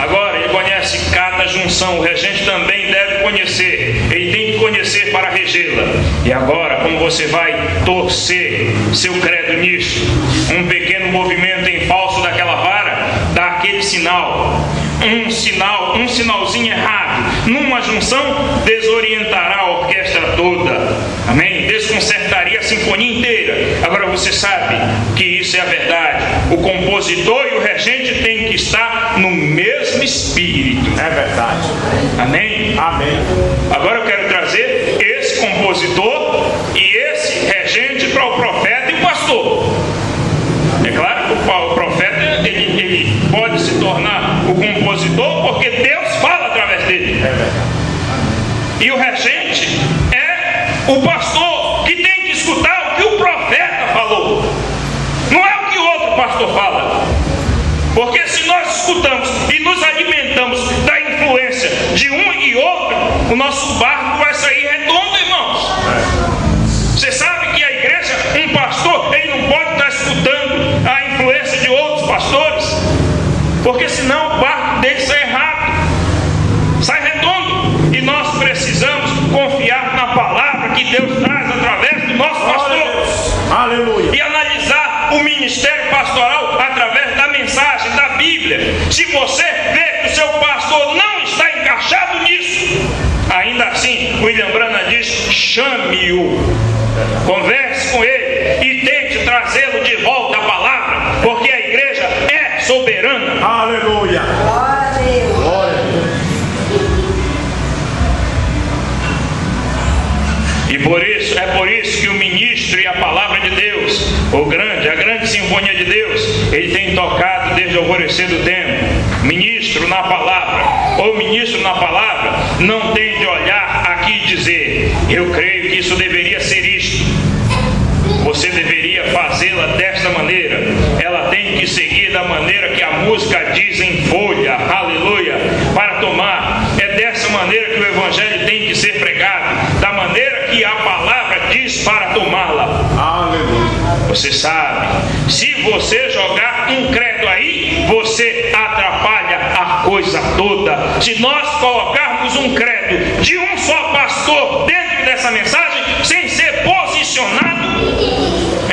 Agora ele conhece cada junção. O regente também deve conhecer. Ele tem que conhecer para regê-la. E agora, como você vai torcer seu credo nisso? Um pequeno movimento em falso daquela vara dá aquele sinal. Um sinalzinho errado numa junção desorientará a orquestra toda. Amém? Desconcertaria a sinfonia inteira. Agora você sabe que isso é a verdade. O compositor e o regente têm que estar no mesmo espírito. É verdade. Amém? Amém. Agora eu quero trazer esse compositor e esse regente para o profeta e o pastor. É claro que o profeta ele pode se tornar o compositor porque Deus fala através dele. E o regente é o pastor que tem que escutar o que o profeta falou. Não é o que o outro pastor fala. Porque se nós escutamos e nos alimentamos da influência de um e outro, o nosso barco vai sair redondo, irmãos. Você sabe que a igreja, um pastor, ele não pode estar escutando a influência de outros pastores, porque senão o barco dele sai errado, sai redondo. E nós precisamos confiar na palavra que Deus traz através do nosso pastor. Aleluia. E analisar o ministério pastoral através da mensagem da Bíblia. Se você vê que o seu pastor não está encaixado nisso, ainda assim, William Branham diz: chame-o, converse com ele e tente trazê-lo de volta à palavra, porque a igreja é soberana. Aleluia. Glória a Deus. Glória a Deus. E por isso que o ministro e a palavra de Deus, a grande sinfonia de Deus, ele tem tocado desde o alvorecer do tempo. Ministro na palavra, ou ministro na palavra, não tem de olhar aqui e dizer: eu creio que isso deveria ser isto. Você deveria fazê-la desta maneira. Ela tem que seguir da maneira que a música diz em folha, aleluia, para tomar. É dessa maneira que o Evangelho tem que ser pregado, da maneira que a palavra diz para tomá-la. Aleluia. Você sabe, se você jogar um credo aí, você atrapalha a coisa toda. Se nós colocarmos um credo de um só pastor dentro dessa mensagem, sem ser posicionado,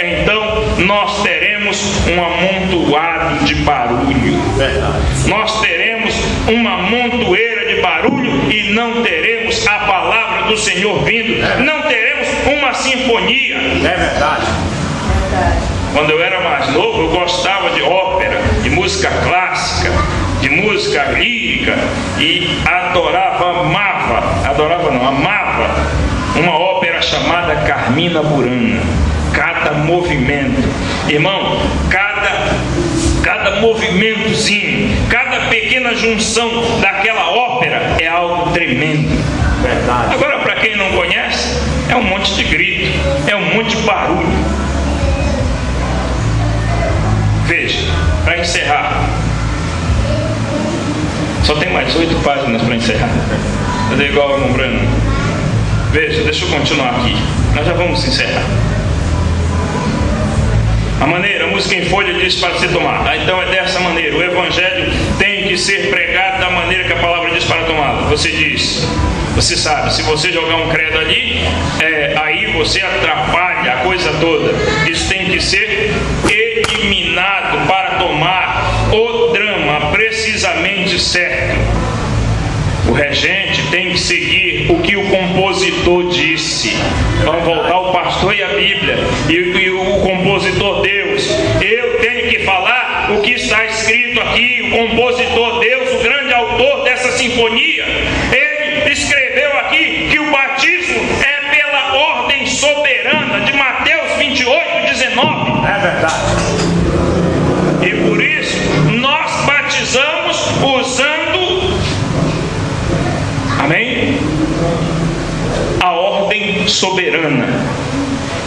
então nós teremos um amontoado de barulho. Verdade. Nós teremos uma montoeira de barulho e não teremos a palavra do Senhor vindo. Não teremos uma sinfonia. É verdade. Quando eu era mais novo, eu gostava de ópera, de música clássica, de música lírica, e amava uma ópera chamada Carmina Burana. Cada movimento, irmão, cada movimentozinho, cada pequena junção daquela ópera é algo tremendo. Verdade. Agora, para quem não conhece, é um monte de grito, é um monte de barulho. Veja, para encerrar, só tem mais 8 páginas para encerrar. Fazer igual ao irmão Breno. Veja, deixa eu continuar aqui. Nós já vamos encerrar. A música em folha diz para ser tomada. Então é dessa maneira. O Evangelho tem que ser pregado da maneira que a palavra diz para tomá-lo. Você sabe, se você jogar um credo ali, aí você atrapalha a coisa toda. Isso tem que ser eliminado para tomar o drama precisamente certo. O regente tem que seguir o que o compositor disse. Vamos voltar ao pastor e a Bíblia. E o compositor Deus. Eu tenho que falar o que está escrito aqui. O compositor Deus, o grande autor dessa sinfonia, ele escreveu aqui que o batismo é pela ordem soberana de Mateus 28:19. É verdade. E por isso nós batizamos usando, amém? A ordem soberana.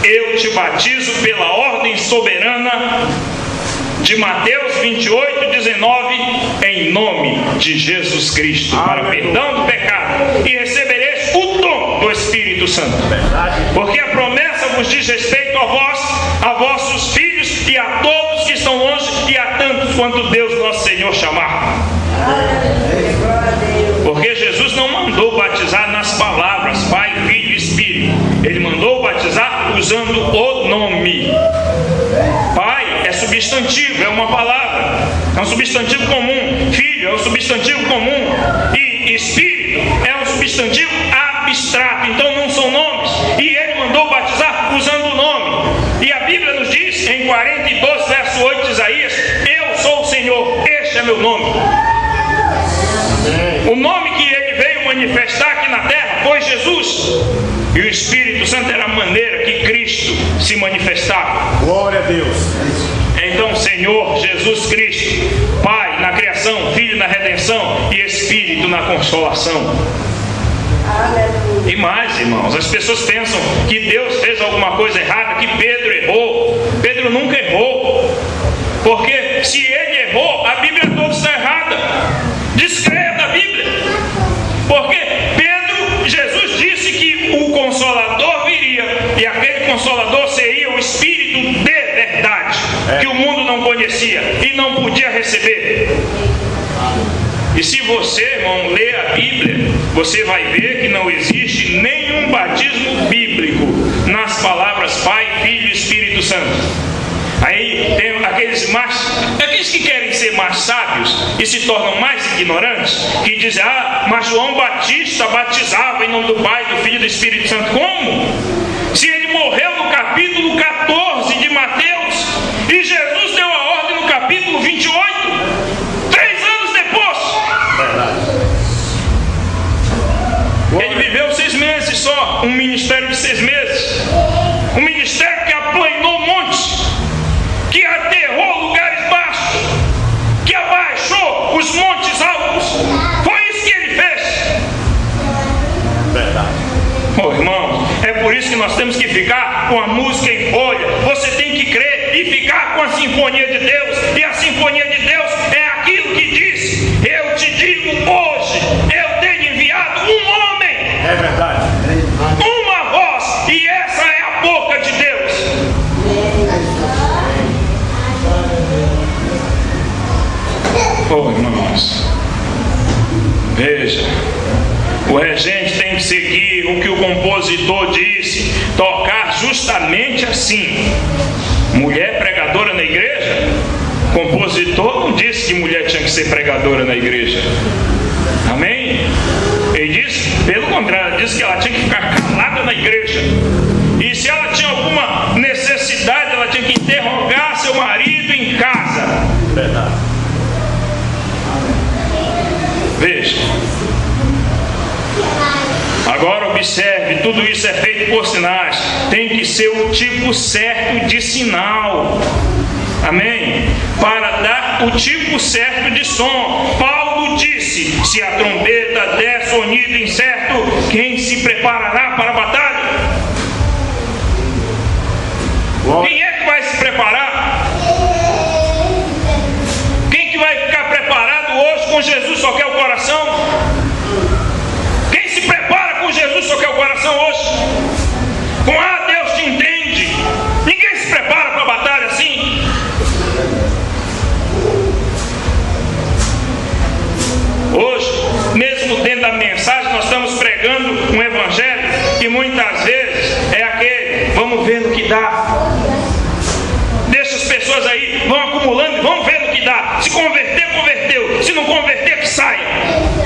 Eu te batizo pela ordem soberana de Mateus 28:19, em nome de Jesus Cristo, para perdão do pecado, e recebereis o dom do Espírito Santo. Porque a promessa vos diz respeito a vós, a vossos filhos e a todos que estão longe, e a tantos quanto Deus nosso Senhor chamar. Porque Jesus não mandou batizar nas palavras Pai, Filho e Espírito. Ele mandou batizar usando o nome. Pai é substantivo, é uma palavra, é um substantivo comum. Filho é um substantivo comum. E Espírito é um substantivo abstrato, então não são nomes. E ele mandou batizar usando o nome. E a Bíblia nos diz em 42, verso 8 de Isaías: eu sou o Senhor, este é meu nome. O nome que ele veio manifestar aqui na terra foi Jesus. E o Espírito Santo era a maneira que Cristo se manifestava. Glória a Deus. Então, Senhor Jesus Cristo, Pai na criação, Filho na redenção e Espírito na consolação. E mais, irmãos, as pessoas pensam que Deus fez alguma coisa errada, que Pedro errou. Pedro nunca errou. Porque se ele errou, a Bíblia toda está errada. Descreia da Bíblia. Porque Jesus disse que o Consolador viria, e aquele Consolador seria o Espírito de verdade, que o mundo não conhecia e não podia receber. E se você, irmão, ler a Bíblia, você vai ver que não existe nenhum batismo bíblico nas palavras Pai, Filho e Espírito Santo. Aí tem aqueles que querem ser mais sábios e se tornam mais ignorantes, que dizem: mas João Batista batizava em nome do Pai, do Filho e do Espírito Santo. Como? Se ele morreu no capítulo 14 de Mateus e Jesus deu a ordem no capítulo 28, 3 anos depois. Ele viveu 6 meses só, um ministério de 6 meses, um ministério que aplanou montes, que aterrou lugares baixos, que abaixou os montes altos. Foi isso que ele fez. Verdade. que nós temos que ficar com a música em folha. Você tem que crer e ficar com a sinfonia de Deus. E a sinfonia de Deus é aquilo que diz: eu te digo hoje, eu tenho enviado um homem. É verdade. Uma voz, e essa é a boca de Deus. Oh, irmãos, veja, o regente tem que seguir o que o compositor disse, tocar justamente assim. Mulher pregadora na igreja? O compositor não disse que mulher tinha que ser pregadora na igreja. Amém? Ele disse, pelo contrário, disse que ela tinha que ficar calada na igreja. E se ela tinha alguma necessidade, ela tinha que interrogar seu marido em casa. Verdade. Veja. Agora observe, tudo isso é feito por sinais. Tem que ser o tipo certo de sinal. Amém? Para dar o tipo certo de som. Paulo disse: se a trombeta der sonido incerto, quem se preparará para a batalha? Quem é que vai se preparar? Quem que vai ficar preparado hoje com Jesus só quer o coração? Quem se prepara com Jesus só quer o coração hoje? Com Deus te entende. Ninguém se prepara para a batalha assim. Hoje, mesmo dentro da mensagem, nós estamos pregando um evangelho que muitas vezes é aquele: vamos ver no que dá. Deixa as pessoas aí, vão acumulando, vamos ver no que dá. Se converter, converteu. Se não converter, que saia.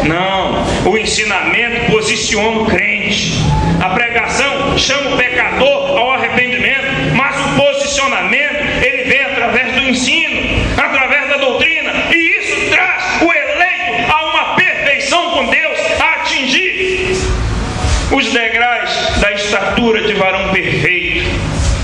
Não, o ensinamento posiciona o crente. A pregação chama o pecador ao arrependimento, mas o posicionamento, ele vem através do ensino, através da doutrina, e isso traz o eleito a uma perfeição com Deus, a atingir os degraus da estatura de varão perfeito.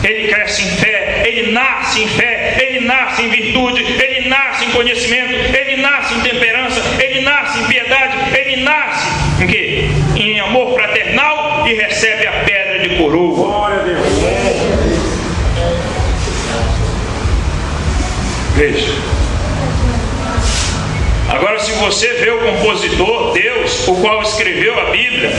Ele cresce em fé, ele nasce em fé, ele nasce em virtude, ele nasce em conhecimento, ele nasce em temperança, ele nasce em piedade, ele nasce em quê? Em amor fraternal, e recebe a pedra de coroa. Glória a Deus. Veja. Agora, se você vê o compositor, Deus, o qual escreveu a Bíblia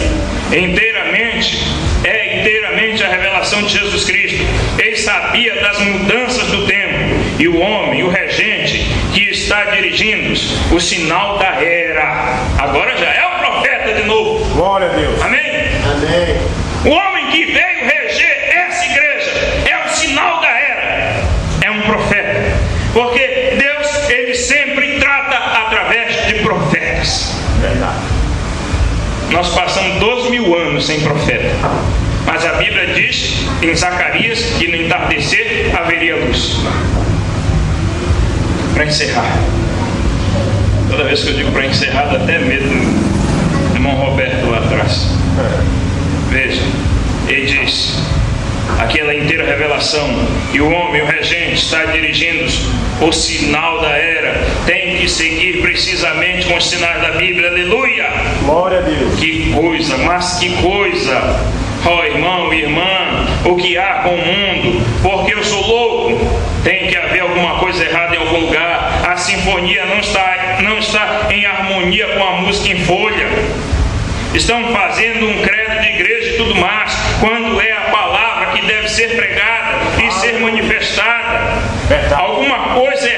inteiramente, é inteiramente a revelação de Jesus Cristo. Ele sabia das mudanças do tempo, e o homem, o regente que está dirigindo o sinal da era, agora já é o profeta de novo. Glória a Deus. Amém? Amém. O homem que veio reger essa igreja é o sinal da era, é um profeta, porque Deus, ele sempre trata através de profetas. Verdade. Nós passamos 12.000 anos sem profeta, mas a Bíblia diz em Zacarias que no entardecer haveria luz. Para encerrar, toda vez que eu digo para encerrar, dá até medo do irmão Roberto lá atrás. Veja, ele diz: aquela inteira revelação, e o homem, o regente, está dirigindo o sinal da era, tem que seguir precisamente com os sinais da Bíblia. Aleluia! Glória a Deus. Que coisa, mas que coisa! Ó irmão e irmã, o que há com o mundo? Porque eu sou louco? Tem que haver alguma coisa errada em algum lugar. A sinfonia não está em harmonia com a música em folha. Estão fazendo um credo de igreja e tudo mais, quando é a palavra que deve ser pregada e ser manifestada. Verdade. Alguma coisa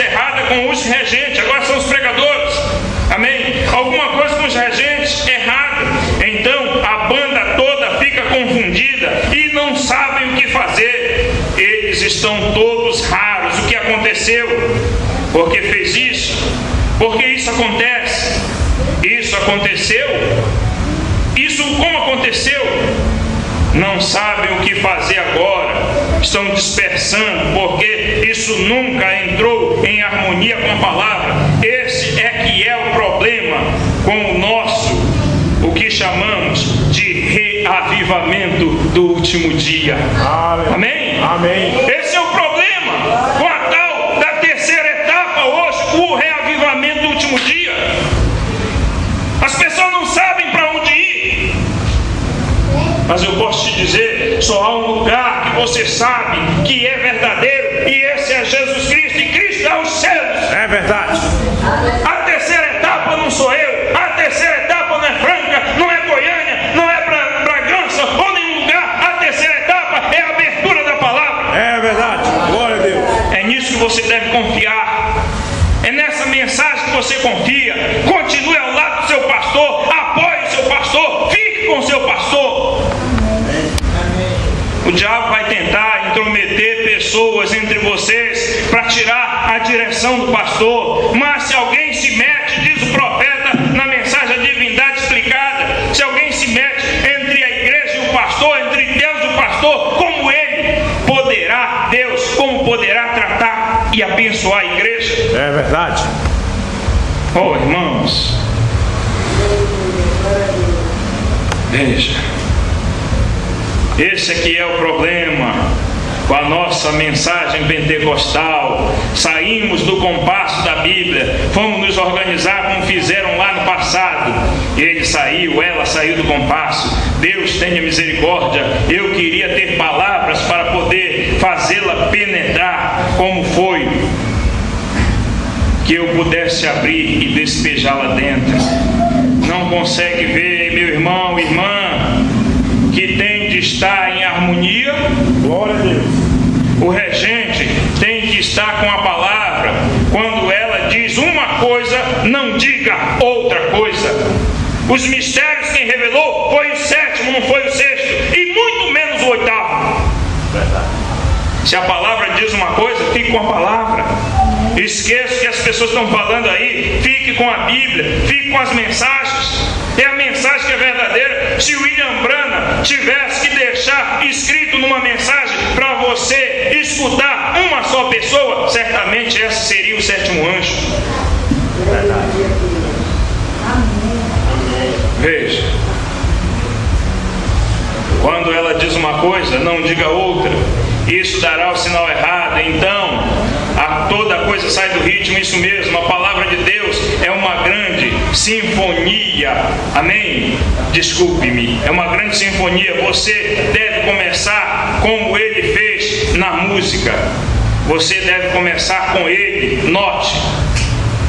errada com os regentes, agora são os pregadores. Amém? Alguma coisa com os regentes errada. Então a banda toda fica confundida e não sabem o que fazer. Eles estão todos raros. O que aconteceu? Porque fez isso? Porque isso acontece? Isso aconteceu? Isso como aconteceu? Não sabem o que fazer agora. Estão dispersando, porque isso nunca entrou em harmonia com a palavra. Esse é que é o problema com o nosso, o que chamamos de reavivamento do último dia. Amém? Amém. Esse é o problema com a tal da terceira etapa hoje, o reavivamento do último dia. As pessoas não sabem para onde ir. Mas eu posso te dizer, só há um lugar que você sabe que é verdadeiro, e esse é Jesus Cristo, e Cristo é os céus. É verdade. A terceira etapa não sou eu, a terceira etapa não é Franca, não é Goiânia, não é Bragança ou nenhum lugar. A terceira etapa é a abertura da palavra. É verdade. Glória a Deus. É nisso que você deve confiar. É nessa mensagem que você confia. Continue ao lado do seu pastor, apoie o seu pastor, fique com o seu pastor. O diabo vai tentar intrometer pessoas entre vocês para tirar a direção do pastor. Mas se alguém se mete, diz o profeta na mensagem da divindade explicada, se alguém se mete entre a igreja e o pastor, entre Deus e o pastor, como Deus poderá tratar e abençoar a igreja? É verdade. Oh, irmãos, veja, esse aqui é o problema com a nossa mensagem pentecostal. Saímos do compasso da Bíblia, fomos nos organizar como fizeram lá no passado. Ele saiu, ela saiu do compasso. Deus tenha misericórdia. Eu queria ter palavras para poder fazê-la penetrar, como foi, que eu pudesse abrir e despejá-la dentro. Não consegue ver, meu irmão, irmã, que tem de estar em harmonia? Glória a Deus. O regente tem que estar com a palavra. Quando ela diz uma coisa, não diga outra coisa. Os mistérios quem revelou foi o sétimo, não foi o sexto, e muito menos o oitavo. Se a palavra diz uma coisa, fique com a palavra. Esqueça o que as pessoas estão falando aí. Fique com a Bíblia, fique com as mensagens. É a mensagem que é verdadeira. Se o William Branham tivesse que deixar escrito numa mensagem para você escutar uma só pessoa, certamente esse seria o sétimo anjo. Veja, quando ela diz uma coisa, não diga outra. Isso dará o sinal errado. Então, toda coisa sai do ritmo. Isso mesmo, a palavra de Deus é uma grande sinfonia. Amém? Desculpe-me, é uma grande sinfonia. Você deve começar como ele fez na música. Você deve começar com ele. Note,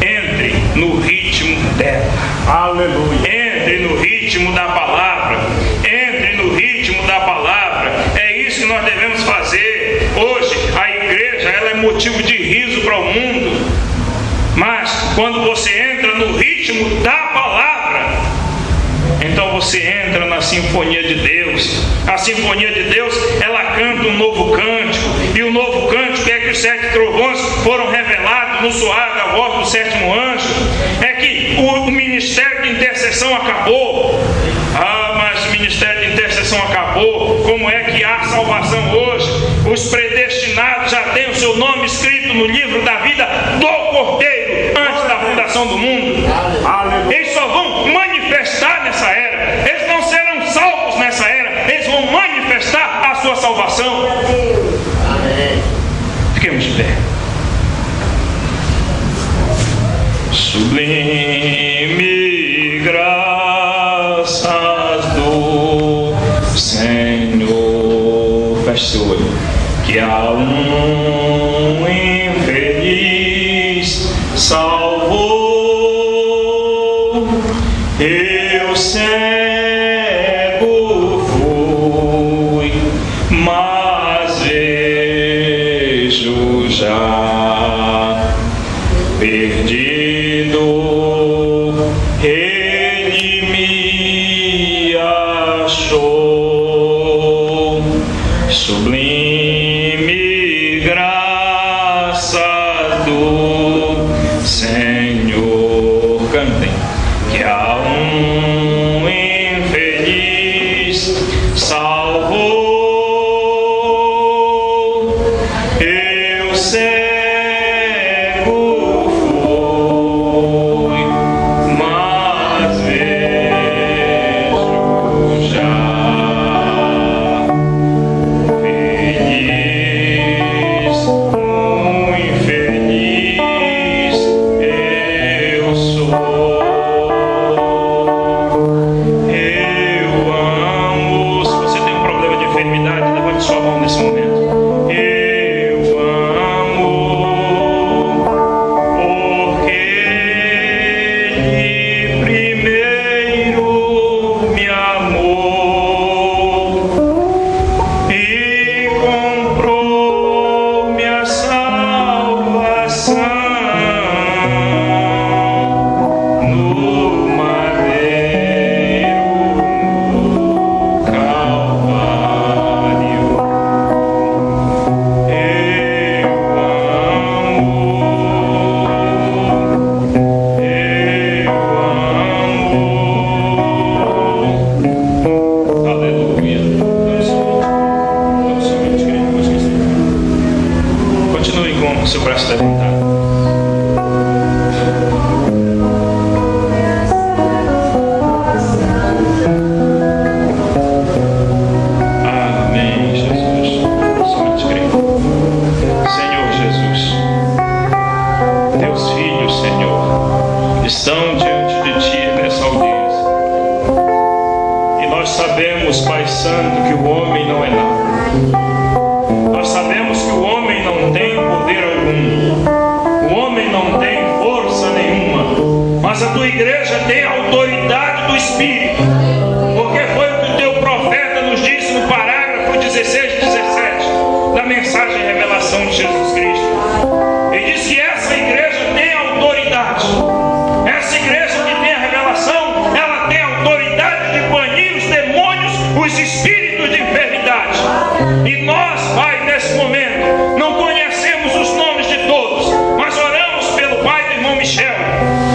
entre no ritmo dela. Aleluia. Entre no ritmo da palavra. Entre no ritmo da palavra. É isso que nós devemos fazer. Hoje a igreja ela é motivo de riso para o mundo. Mas quando você entra no ritmo da palavra, então você entra na sinfonia de Deus. A sinfonia de Deus, ela canta um novo cântico. E o novo cântico é que os 7 trovões foram revelados no soar da voz do sétimo anjo. É que o ministério de intercessão acabou. Mas o ministério de intercessão acabou. Como é que há salvação hoje? Os predestinados já têm o seu nome escrito no livro da vida do Cordeiro antes da fundação do mundo. Eles só vão manifestar nessa era. Eles não serão salvos nessa era. Eles vão manifestar a sua salvação. Fiquemos de pé. Sublime graças do Senhor. Feche seu olho. Que a um infeliz salvou. Eu cego fui, mas vejo já. Perdido, ele me achou. Sublime graça do Senhor. Cantem. Que a um infeliz salvou. Eu cego fui, mas vejo já. Feliz, muito feliz eu sou. Senhor, estão diante de Ti nessa audiência. E nós sabemos, Pai Santo, que o homem não é nada. Nós sabemos que o homem não tem poder algum. O homem não tem força nenhuma. Mas a Tua igreja tem a autoridade do Espírito. Porque foi o que o Teu profeta nos disse no parágrafo 16 e 17 da mensagem Revelação de Jesus Cristo. Ele diz que essa igreja tem autoridade. Essa igreja que tem a revelação, ela tem autoridade de banir os demônios, os espíritos de enfermidade. E nós, Pai, nesse momento, não conhecemos os nomes de todos, mas oramos pelo pai do irmão Michel.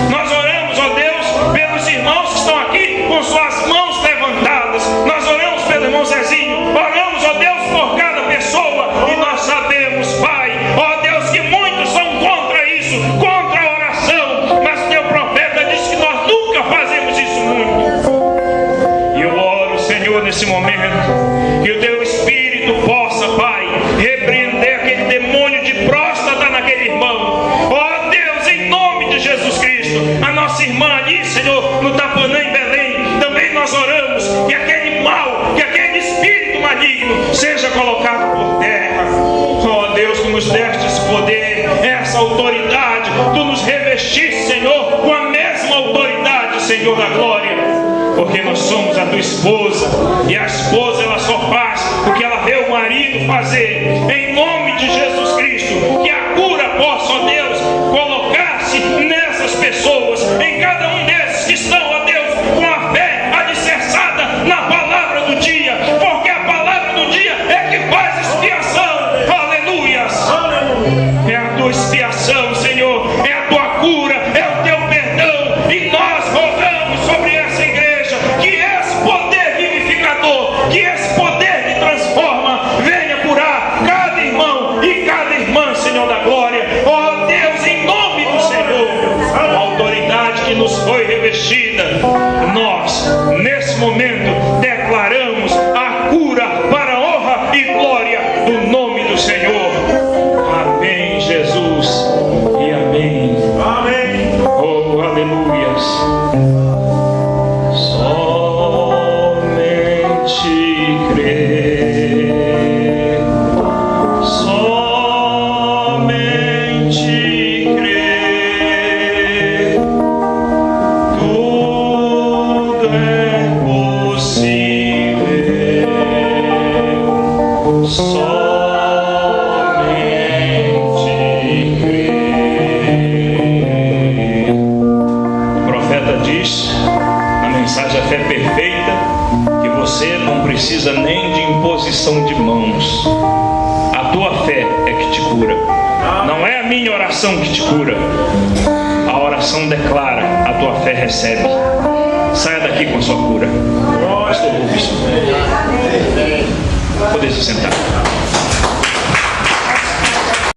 Nós oramos, ó Deus, pelos irmãos que estão aqui com suas mãos levantadas. Nós oramos pelo irmão Zezinho. Oramos, ó Deus, por cada pessoa. E nós sabemos, Pai, ó Deus, que muitos são contra isso, contra a oração. Mas o Teu profeta disse que nós nunca fazemos isso muito. E eu oro, Senhor, nesse momento, que o Teu Espírito possa, Pai, repreender aquele demônio de próstata naquele irmão. Ó Deus, em nome de Jesus Cristo, a nossa irmã ali, Senhor, no Tapanã, em Belém, também nós oramos que aquele mal, que aquele espírito maligno seja colocado por terra. Ó Deus, Tu nos deste esse poder, essa autoridade, Tu nos revestiste, Senhor, com a mesma autoridade, Senhor da glória, porque nós somos a Tua esposa, e a esposa ela só faz o que ela vê o marido fazer. Em nome de Jesus Cristo, que a cura possa, ó Deus, colocar-se nessas pessoas, em cada um desses que estão, ó Deus, com a fé alicerçada na palavra do dia, porque a palavra do dia é que faz expiação. Aleluias! É a Tua expiação, Senhor, é a Tua cura, é o Teu perdão, e nós rogamos sobre essa igreja que esse poder vivificador, que esse poder que transforma, venha curar cada irmão e cada irmã, Senhor da glória. Ó Deus, em nome do Senhor, a autoridade que nos foi revestida, nós, nesse momento, declaramos a cura para a honra e glória do nome do Senhor. Amém, Jesus, e amém. Amém. Oh, aleluias. Somente crer, somente crer, tudo é possível. Somente crer. O profeta diz na mensagem A Fé Perfeita que você não precisa nem de imposição de mãos. A tua fé é que te cura. Não é a minha oração que te cura. A oração declara, a tua fé recebe. Saia daqui com a sua cura. Pastor Rubens, poder se sentar.